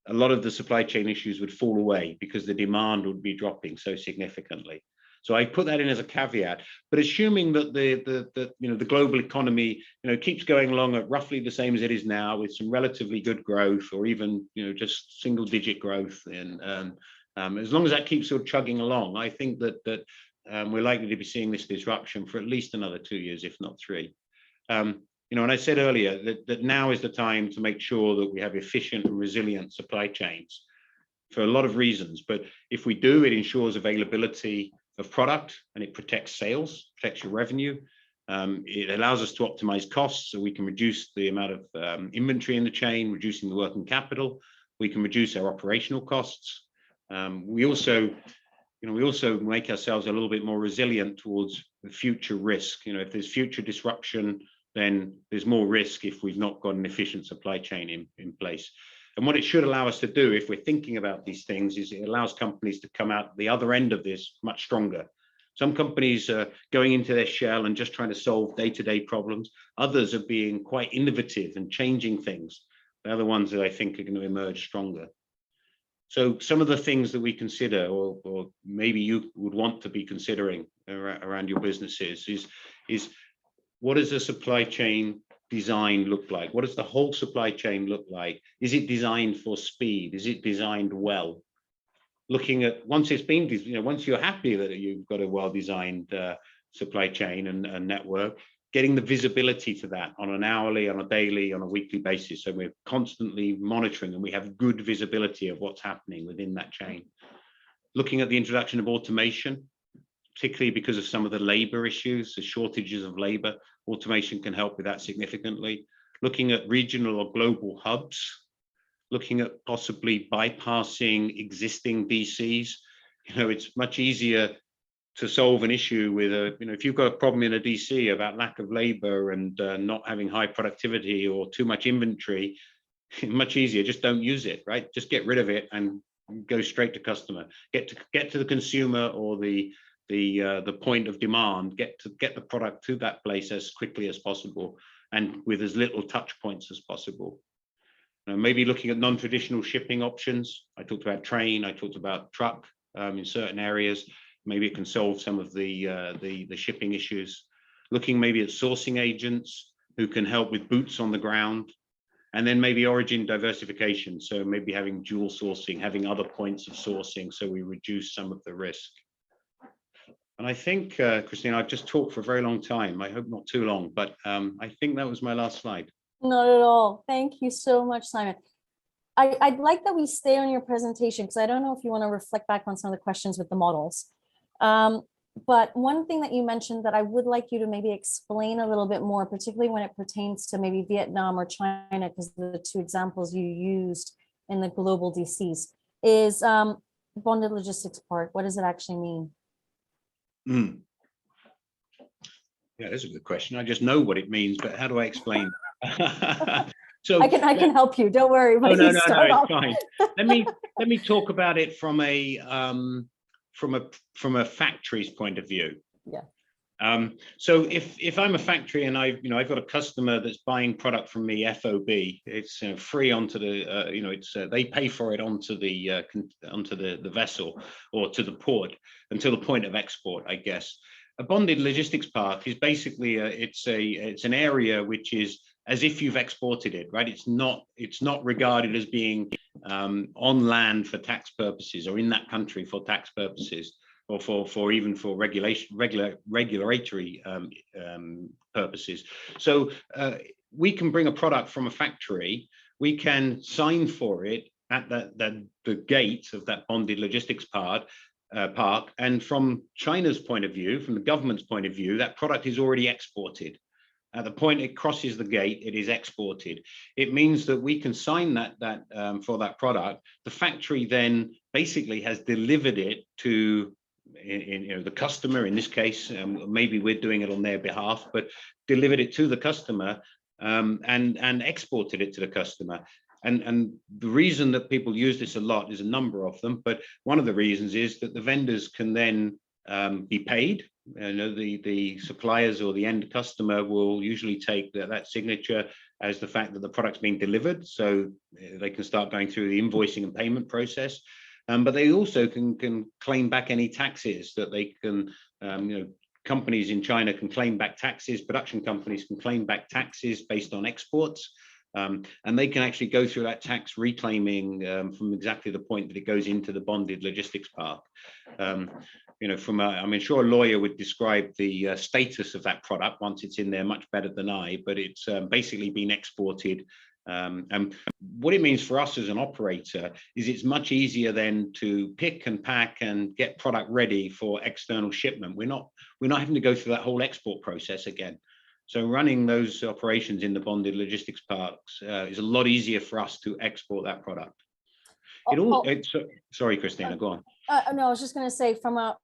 a lot of the supply chain issues would fall away because the demand would be dropping so significantly. So I put that in as a caveat. But assuming that the global economy keeps going along at roughly the same as it is now, with some relatively good growth, or even just single-digit growth, and as long as that keeps sort of chugging along, I think that we're likely to be seeing this disruption for at least another 2 years, if not 3. And I said earlier that now is the time to make sure that we have efficient and resilient supply chains for a lot of reasons. But if we do, it ensures availability of product, and it protects sales, protects your revenue. It allows us to optimize costs, so we can reduce the amount of inventory in the chain, reducing the working capital. We can reduce our operational costs. We also make ourselves a little bit more resilient towards the future risk. If there's future disruption, then there's more risk if we've not got an efficient supply chain in place. And what it should allow us to do, if we're thinking about these things, is it allows companies to come out the other end of this much stronger. Some companies are going into their shell and just trying to solve day-to-day problems. Others are being quite innovative and changing things. They're the ones that I think are going to emerge stronger. So some of the things that we consider, or maybe you would want to be considering around your businesses, is what does a supply chain design look like? What does the whole supply chain look like? Is it designed for speed? Is it designed well? Looking at once it's been, once you're happy that you've got a well-designed supply chain and network, getting the visibility to that on an hourly, on a daily, on a weekly basis. So we're constantly monitoring and we have good visibility of what's happening within that chain. Looking at the introduction of automation, particularly because of some of the labor issues, the shortages of labor, automation can help with that significantly. Looking at regional or global hubs, looking at possibly bypassing existing DCs. It's much easier to solve an issue with if you've got a problem in a DC about lack of labor and not having high productivity or too much inventory, much easier, just don't use it, right? Just get rid of it and go straight to customer. Get to the consumer or the point of demand, get the product to that place as quickly as possible and with as little touch points as possible. Maybe looking at non-traditional shipping options. I talked about train, I talked about truck in certain areas. Maybe it can solve some of the shipping issues. Looking maybe at sourcing agents who can help with boots on the ground, and then maybe origin diversification. So maybe having dual sourcing, having other points of sourcing, so we reduce some of the risk. And I think, Christine, I've just talked for a very long time. I hope not too long, but I think that was my last slide. Not at all. Thank you so much, Simon. I'd like that we stay on your presentation because I don't know if you want to reflect back on some of the questions with the models. But one thing that you mentioned that I would like you to maybe explain a little bit more, particularly when it pertains to maybe Vietnam or China, because the two examples you used in the global DCs, is bonded logistics park. What does it actually mean? Yeah, that's a good question. I just know what it means, but how do I explain? So I can help you. Don't worry. Oh, no, it's fine. Let me talk about it from a factory's point of view. Yeah. So if I'm a factory and I've got a customer that's buying product from me FOB, it's free onto the they pay for it onto the vessel or to the port until the point of export, I guess. A bonded logistics park is basically it's an area which is as if you've exported it, right? It's not regarded as being on land for tax purposes or in that country for tax purposes or for even for regulatory purposes. So we can bring a product from a factory, we can sign for it at the gate of that bonded logistics park, and from China's point of view, from the government's point of view, that product is already exported. At the point it crosses the gate, it is exported. It means that we can sign that for that product. The factory then basically has delivered it to the customer. In this case, maybe we're doing it on their behalf, but delivered it to the customer and exported it to the customer. And the reason that people use this a lot is a number of them, but one of the reasons is that the vendors can then be paid. The suppliers or the end customer will usually take that signature as the fact that the product's being delivered, so they can start going through the invoicing and payment process. But they also can claim back any taxes that they can. Companies in China can claim back taxes. Production companies can claim back taxes based on exports. And they can actually go through that tax reclaiming from exactly the point that it goes into the bonded logistics park. I'm sure a lawyer would describe the status of that product once it's in there much better than I, but it's basically been exported. And what it means for us as an operator is it's much easier then to pick and pack and get product ready for external shipment. We're not having to go through that whole export process again. So running those operations in the bonded logistics parks is a lot easier for us to export that product. Sorry, Christina, go on. No, I was just going to say from a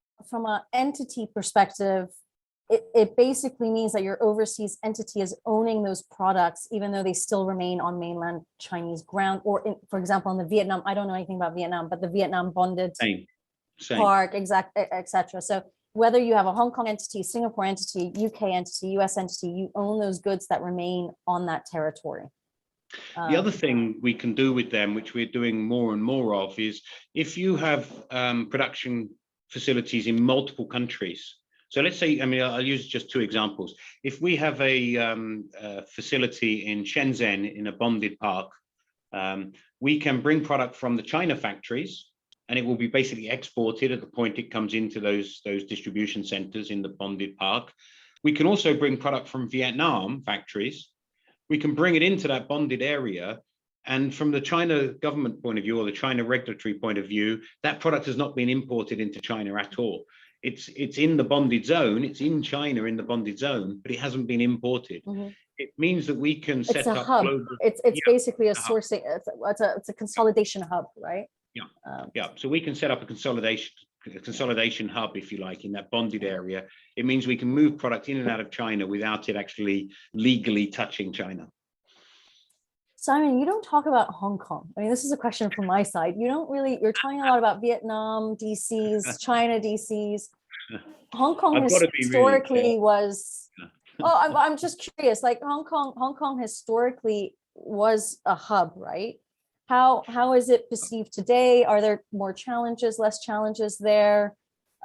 entity perspective, it basically means that your overseas entity is owning those products, even though they still remain on mainland Chinese ground. Or, for example, in the Vietnam, I don't know anything about Vietnam, but the Vietnam bonded Same. park, etc. So whether you have a Hong Kong entity, Singapore entity, UK entity, US entity, you own those goods that remain on that territory. The other thing we can do with them, which we're doing more and more of, is if you have production facilities in multiple countries. So let's say, I mean, I'll use just two examples. If we have a facility in Shenzhen in a bonded park, we can bring product from the China factories, and it will be basically exported at the point it comes into those distribution centers in the bonded park. We can also bring product from Vietnam factories. We can bring it into that bonded area. And from the China government point of view, or the China regulatory point of view, that product has not been imported into China at all. It's in the bonded zone, it's in China in the bonded zone, but it hasn't been imported. It means that we can set up hub. global. It's basically a sourcing, it's a consolidation hub, right? Yeah. So we can set up a consolidation hub, if you like, in that bonded area. It means we can move product in and out of China without it actually legally touching China. Simon, you don't talk about Hong Kong. I mean, this is a question from my side. You don't really, you're talking a lot about Vietnam DCs, China DCs. Hong Kong historically was, oh, I'm just curious, like Hong Kong historically was a hub, right? How is it perceived today? Are there more challenges, less challenges there?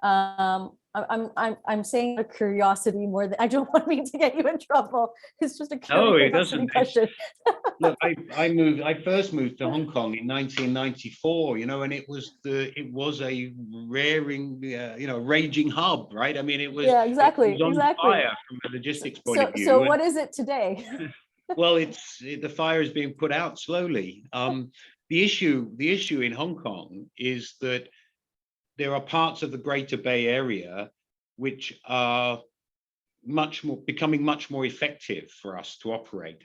I'm saying a curiosity more than, I don't want me to get you in trouble. It's just a curiosity question. Look, I first moved to Hong Kong in 1994, you know, and it was a raging hub, right? I mean, it was, exactly. It was on fire from a logistics point of view. So what is it today? Well, the fire is being put out slowly. The issue in Hong Kong is that there are parts of the Greater Bay Area which are becoming much more effective for us to operate,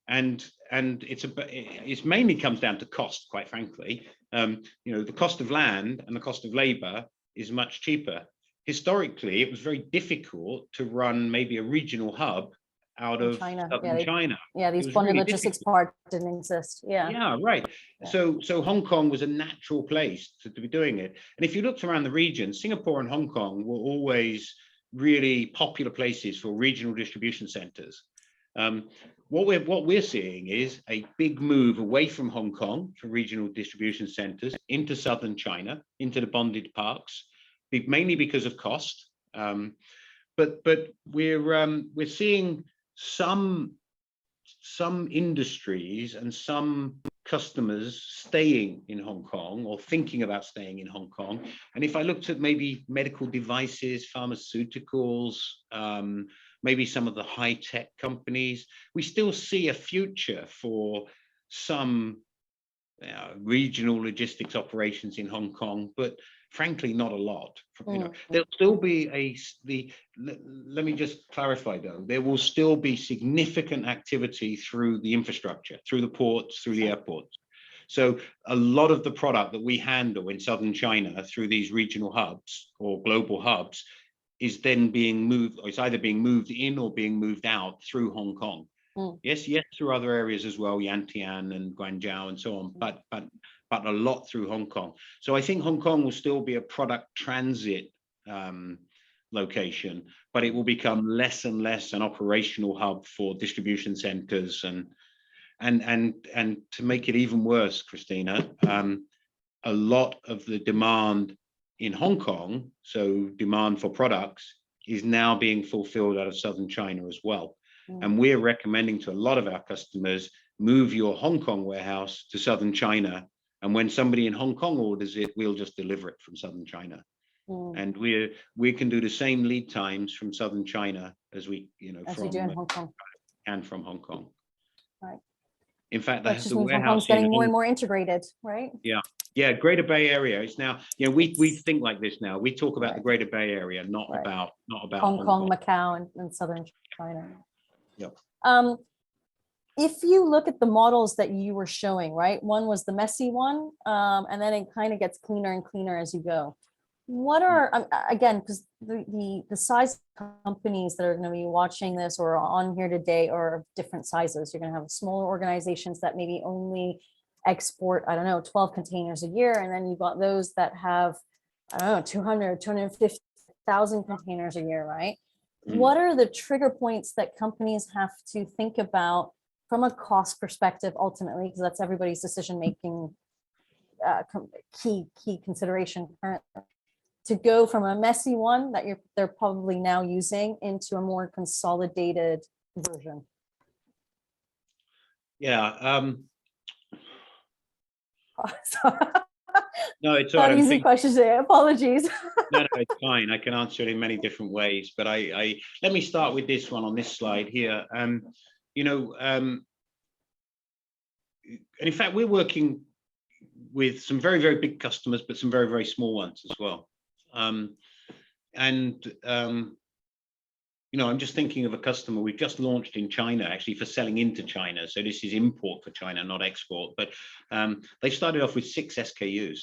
and it's mainly comes down to cost, quite frankly. The cost of land and the cost of labor is much cheaper. Historically, it was very difficult to run maybe a regional hub out of southern China. Yeah, these bonded logistics parks didn't exist. Yeah, right. So Hong Kong was a natural place to be doing it. And if you looked around the region, Singapore and Hong Kong were always really popular places for regional distribution centers. What we're seeing is a big move away from Hong Kong for regional distribution centers into southern China, into the bonded parks, mainly because of cost. But we're seeing some industries and some customers staying in Hong Kong or thinking about staying in Hong Kong. And if I looked at maybe medical devices, pharmaceuticals, maybe some of the high-tech companies, we still see a future for some regional logistics operations in Hong Kong, but frankly, not a lot. There'll still be let me just clarify though, there will still be significant activity through the infrastructure, through the ports, through the airports. So a lot of the product that we handle in southern China through these regional hubs or global hubs is then being moved, or it's either being moved in or being moved out through Hong Kong. Yes, through other areas as well, Yantian and Guangzhou and so on, but a lot through Hong Kong. So I think Hong Kong will still be a product transit location, but it will become less and less an operational hub for distribution centers. And to make it even worse, Christina, a lot of the demand in Hong Kong, so demand for products, is now being fulfilled out of southern China as well. And we're recommending to a lot of our customers, move your Hong Kong warehouse to southern China. And when somebody in Hong Kong orders it, we'll just deliver it from southern China. And we can do the same lead times from southern China as we do in Hong Kong. And from Hong Kong. Right. In fact, that's the warehouse. Hong Kong's getting more and more integrated, right? Yeah. Greater Bay Area is now. We think like this now. We talk about the Greater Bay Area, not about Hong Kong, Macau, and southern China. Yep. If you look at the models that you were showing, right? One was the messy one, and then it kind of gets cleaner and cleaner as you go. What are, again, because the size companies that are going to be watching this or on here today are of different sizes. You're going to have smaller organizations that maybe only export, 12 containers a year. And then you've got those that have, 200, 250,000 1,000 containers a year, right? Mm. What are the trigger points that companies have to think about from a cost perspective, ultimately, because that's everybody's decision-making key consideration currently, to go from a messy one that they're probably now using into a more consolidated version? Yeah. So, No, it's all not right. easy questions there. Apologies. No, it's fine. I can answer it in many different ways, but I let me start with this one on this slide here. You know, and in fact, we're working with some very, very big customers, but some very, very small ones as well. You know, I'm just thinking of a customer we've just launched in China, actually, for selling into China. So this is import for China, not export. But they started off with 6 SKUs.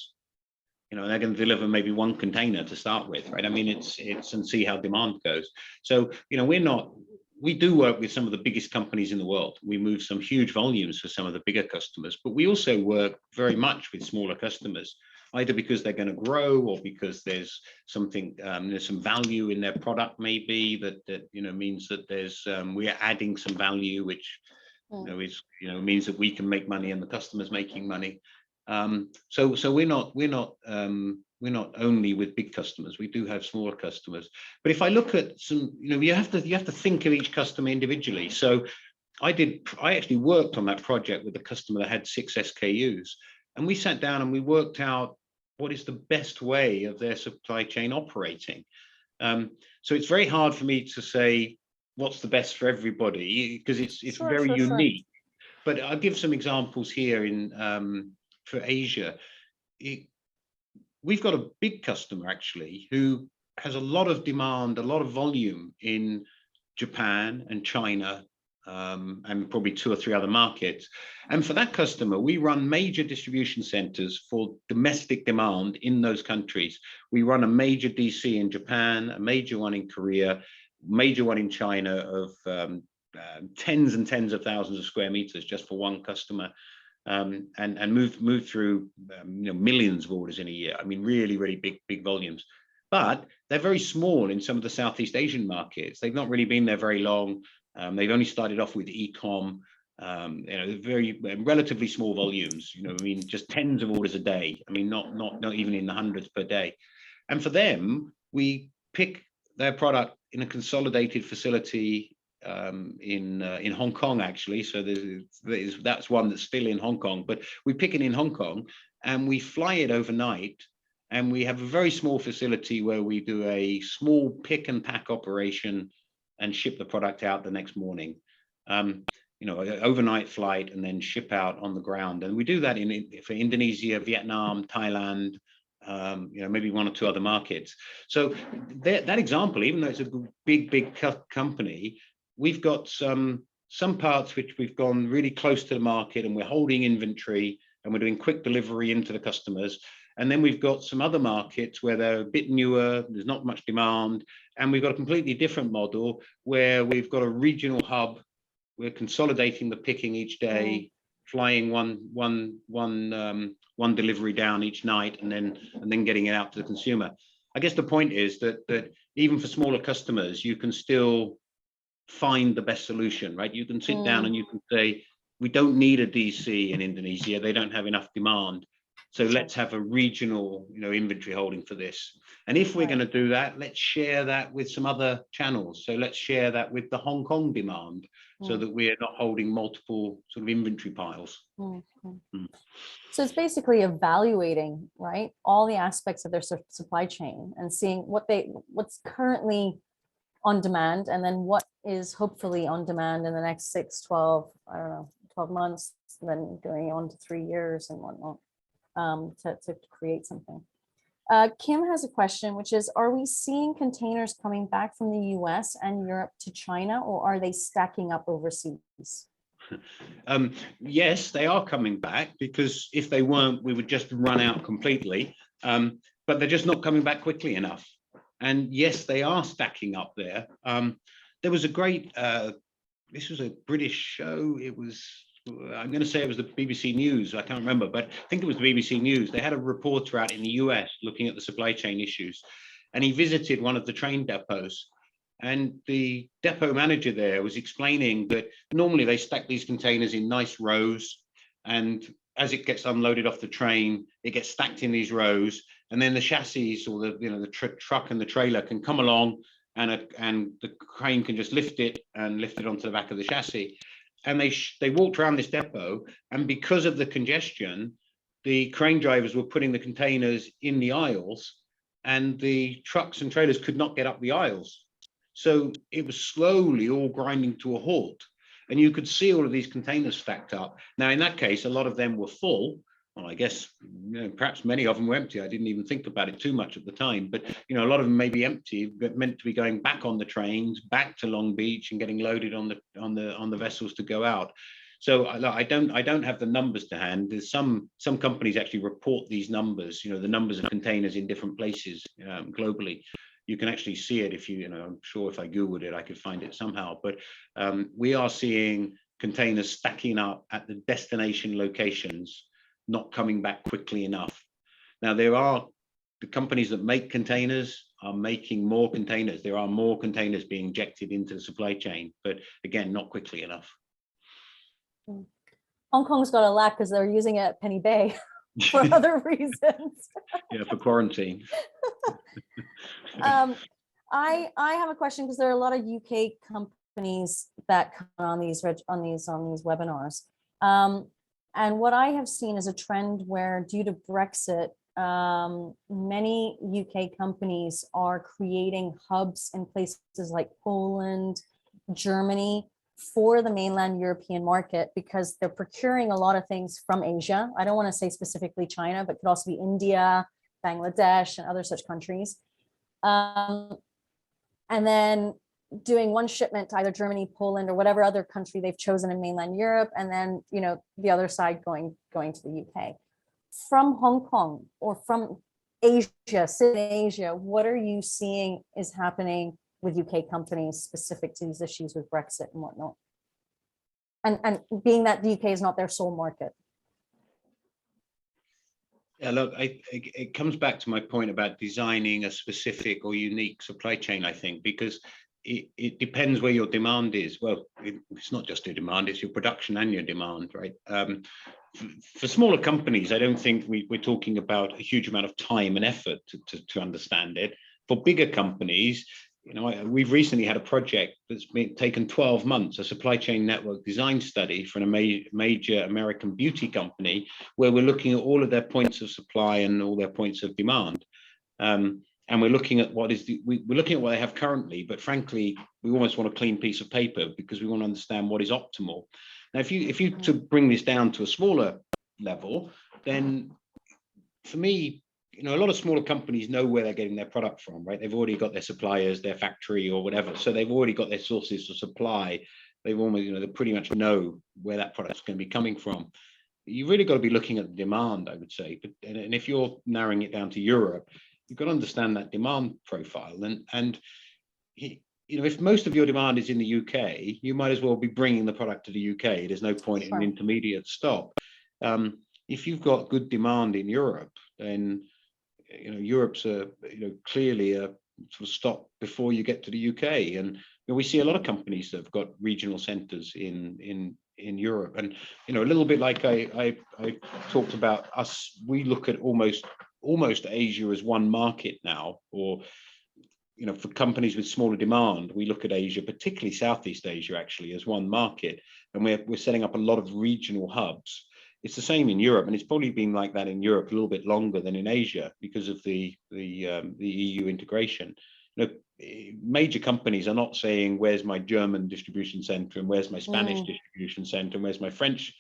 You know, they're going to deliver maybe 1 container to start with, right? I mean, it's and see how demand goes. So, you know, we do work with some of the biggest companies in the world. We move some huge volumes for some of the bigger customers, but we also work very much with smaller customers, either because they're going to grow or because there's something, there's some value in their product, maybe that you know means that there's we're adding some value, which you know is means that we can make money and the customer's making money. So we're not only with big customers, we do have smaller customers. But if I look at some, you know, you have to think of each customer individually. So I actually worked on that project with a customer that had 6 SKUs, and we sat down and we worked out what is the best way of their supply chain operating. So it's very hard for me to say what's the best for everybody, because it's very unique. But I'll give some examples here in for Asia. We've got a big customer actually who has a lot of demand, a lot of volume in Japan and China, and probably 2 or 3 other markets. And for that customer, we run major distribution centers for domestic demand in those countries. We run a major DC in Japan, a major one in Korea, major one in China of tens and tens of thousands of square meters just for one customer. And move through you know, millions of orders in a year. I mean, really, really big volumes. But they're very small in some of the Southeast Asian markets. They've not really been there very long. They've only started off with e-com. You know, very relatively small volumes. You know, I mean, just tens of orders a day. I mean, not even in the hundreds per day. And for them, we pick their product in a consolidated facility in Hong Kong, actually. So that's one that's still in Hong Kong, but we pick it in Hong Kong and we fly it overnight, and we have a very small facility where we do a small pick and pack operation and ship the product out the next morning. You know, an overnight flight and then ship out on the ground. And we do that for Indonesia, Vietnam, Thailand, you know, maybe 1 or 2 other markets. So that example, even though it's a big company, we've got some parts which we've gone really close to the market and we're holding inventory and we're doing quick delivery into the customers. And then we've got some other markets where they're a bit newer, there's not much demand, and we've got a completely different model where we've got a regional hub. We're consolidating the picking each day, flying one delivery down each night, and then getting it out to the consumer. I guess the point is that even for smaller customers, you can still find the best solution, right? You can sit down and you can say, we don't need a DC in Indonesia, they don't have enough demand, so let's have a regional, you know, inventory holding for this. And if we're going to do that, let's share that with some other channels. So let's share that with the Hong Kong demand, so that we're not holding multiple sort of inventory piles. So it's basically evaluating, right, all the aspects of their supply chain and seeing what's currently on demand, and then what is hopefully on demand in the next 6, 12, I don't know, 12 months, and then going on to 3 years and whatnot, to create something. Kim has a question, which is, are we seeing containers coming back from the US and Europe to China, or are they stacking up overseas? Yes, they are coming back, because if they weren't, we would just run out completely. But they're just not coming back quickly enough. And yes, they are stacking up there. There was a great, this was a British show. It was, I'm going to say it was the BBC News. I can't remember, but I think it was the BBC News. They had a reporter out in the US looking at the supply chain issues. and he visited one of the train depots. And the depot manager there was explaining that normally they stack these containers in nice rows, and as it gets unloaded off the train, it gets stacked in these rows, and then the chassis or the truck and the trailer can come along, and the crane can just lift it onto the back of the chassis. And they walked around this depot, and because of the congestion, the crane drivers were putting the containers in the aisles, and the trucks and trailers could not get up the aisles. So it was slowly all grinding to a halt. And you could see all of these containers stacked up. Now, in that case, a lot of them were full. Well, I guess, perhaps many of them were empty. I didn't even think about it too much at the time. But, a lot of them may be empty, but meant to be going back on the trains, back to Long Beach and getting loaded on the vessels to go out. So I don't have the numbers to hand. There's some companies actually report these numbers, the numbers of containers in different places globally. You can actually see it if I'm sure if I Googled it, I could find it somehow. But we are seeing containers stacking up at the destination locations, not coming back quickly enough. Now, the companies that make containers are making more containers. There are more containers being injected into the supply chain, but again, not quickly enough. Hong Kong's got a lack because they're using it at Penny Bay for other reasons. Yeah, for quarantine. I have a question because there are a lot of UK companies that come on these webinars, and what I have seen is a trend where, due to Brexit, many UK companies are creating hubs in places like Poland, Germany, for the mainland European market, because they're procuring a lot of things from Asia. I don't want to say specifically China, but it could also be India, Bangladesh, and other such countries. And then doing one shipment to either Germany, Poland, or whatever other country they've chosen in mainland Europe, and then the other side going to the UK. From Hong Kong or from Asia, Asia, what are you seeing is happening with UK companies specific to these issues with Brexit and whatnot? And being that the UK is not their sole market. Yeah, look, it comes back to my point about designing a specific or unique supply chain, I think, because it depends where your demand is. Well, it's not just your demand, it's your production and your demand, right? For smaller companies, I don't think we're talking about a huge amount of time and effort to understand it. For bigger companies, we've recently had a project that's been taken 12 months, a supply chain network design study for a major American beauty company, where we're looking at all of their points of supply and all their points of demand. And we're looking at we're looking at what they have currently, but frankly, we almost want a clean piece of paper because we want to understand what is optimal. Now, if you to bring this down to a smaller level, then for me, a lot of smaller companies know where they're getting their product from, right? They've already got their suppliers, their factory or whatever. So they've already got their sources of supply. They've almost, they pretty much know where that product's going to be coming from. You really got to be looking at the demand, I would say. But and if you're narrowing it down to Europe, you've got to understand that demand profile. And if most of your demand is in the UK, you might as well be bringing the product to the UK. There's no point in an intermediate stop. If you've got good demand in Europe, then Europe's clearly a sort of stop before you get to the UK. And we see a lot of companies that have got regional centers in Europe. And a little bit like I talked about us, we look at almost Asia as one market now, or for companies with smaller demand, we look at Asia, particularly Southeast Asia, actually, as one market. And we're setting up a lot of regional hubs. It's the same in Europe, and it's probably been like that in Europe a little bit longer than in Asia because of the EU integration. Major companies are not saying, where's my German distribution center, and where's my Spanish distribution center, and where's my French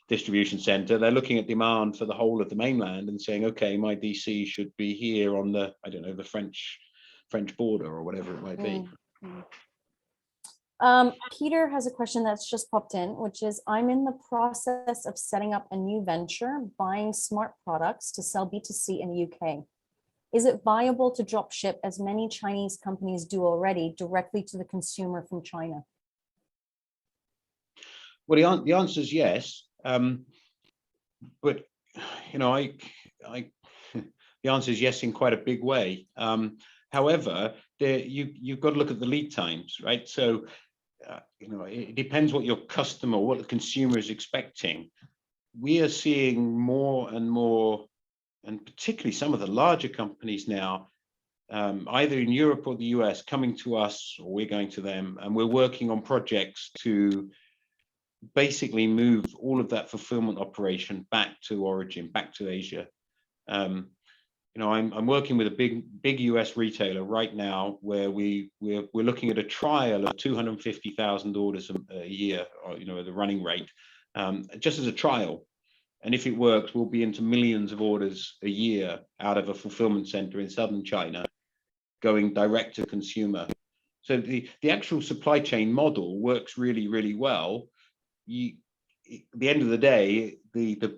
distribution center. They're looking at demand for the whole of the mainland and saying, okay, my DC should be here on the, I don't know, the French border or whatever it might be. Peter has a question that's just popped in, which is, I'm in the process of setting up a new venture, buying smart products to sell B2C in the UK. Is it viable to drop ship, as many Chinese companies do already, directly to the consumer from China? Well, the answer is yes. But, the answer is yes in quite a big way. However, you've got to look at the lead times, right? So, it depends what your customer, what the consumer is expecting. We are seeing more and more, and particularly some of the larger companies now, either in Europe or the US, coming to us, or we're going to them, and we're working on projects to basically move all of that fulfillment operation back to origin, back to Asia. I'm working with a big US retailer right now where we're looking at a trial of 250,000 orders a year, or the running rate, just as a trial. And if it works, we'll be into millions of orders a year out of a fulfillment center in southern China, going direct to consumer. So the actual supply chain model works really, really well. At the end of the day,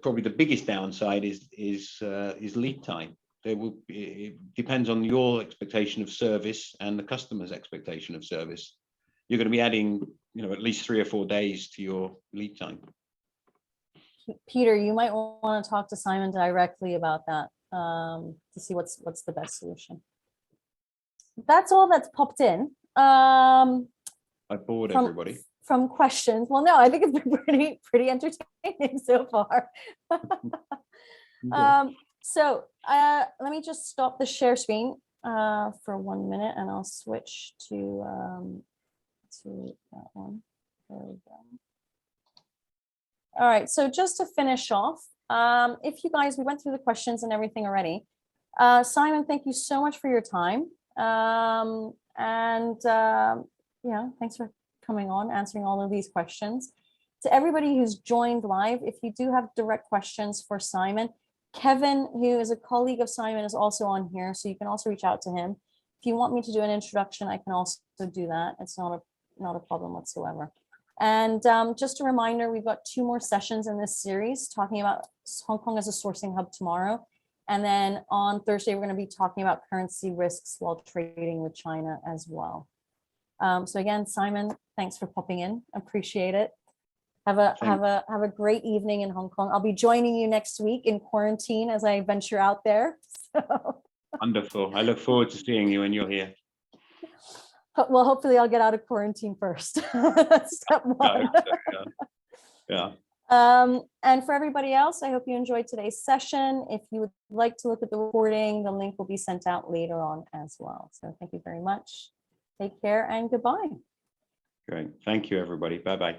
probably the biggest downside is lead time. It depends on your expectation of service and the customer's expectation of service. You're going to be adding, at least 3 or 4 days to your lead time. Peter, you might want to talk to Simon directly about that to see what's the best solution. That's all that's popped in. I bored everybody. From questions. Well, no, I think it's been pretty entertaining so far. So let me just stop the share screen for 1 minute, and I'll switch to that one. There we go. All right, so just to finish off, if you guys, we went through the questions and everything already. Simon, thank you so much for your time. Thanks for coming on, answering all of these questions. To everybody who's joined live, if you do have direct questions for Simon, Kevin, who is a colleague of Simon, is also on here, so you can also reach out to him. If you want me to do an introduction, I can also do that. It's not a problem whatsoever. And just a reminder, we've got 2 more sessions in this series talking about Hong Kong as a sourcing hub tomorrow. And then on Thursday, we're going to be talking about currency risks while trading with China as well. So again, Simon, thanks for popping in. Appreciate it. Have a great evening in Hong Kong. I'll be joining you next week in quarantine as I venture out there. So. Wonderful. I look forward to seeing you when you're here. Well, hopefully I'll get out of quarantine first. That's step 1. Yeah. And for everybody else, I hope you enjoyed today's session. If you would like to look at the recording, the link will be sent out later on as well. So thank you very much. Take care and goodbye. Great. Thank you, everybody. Bye-bye.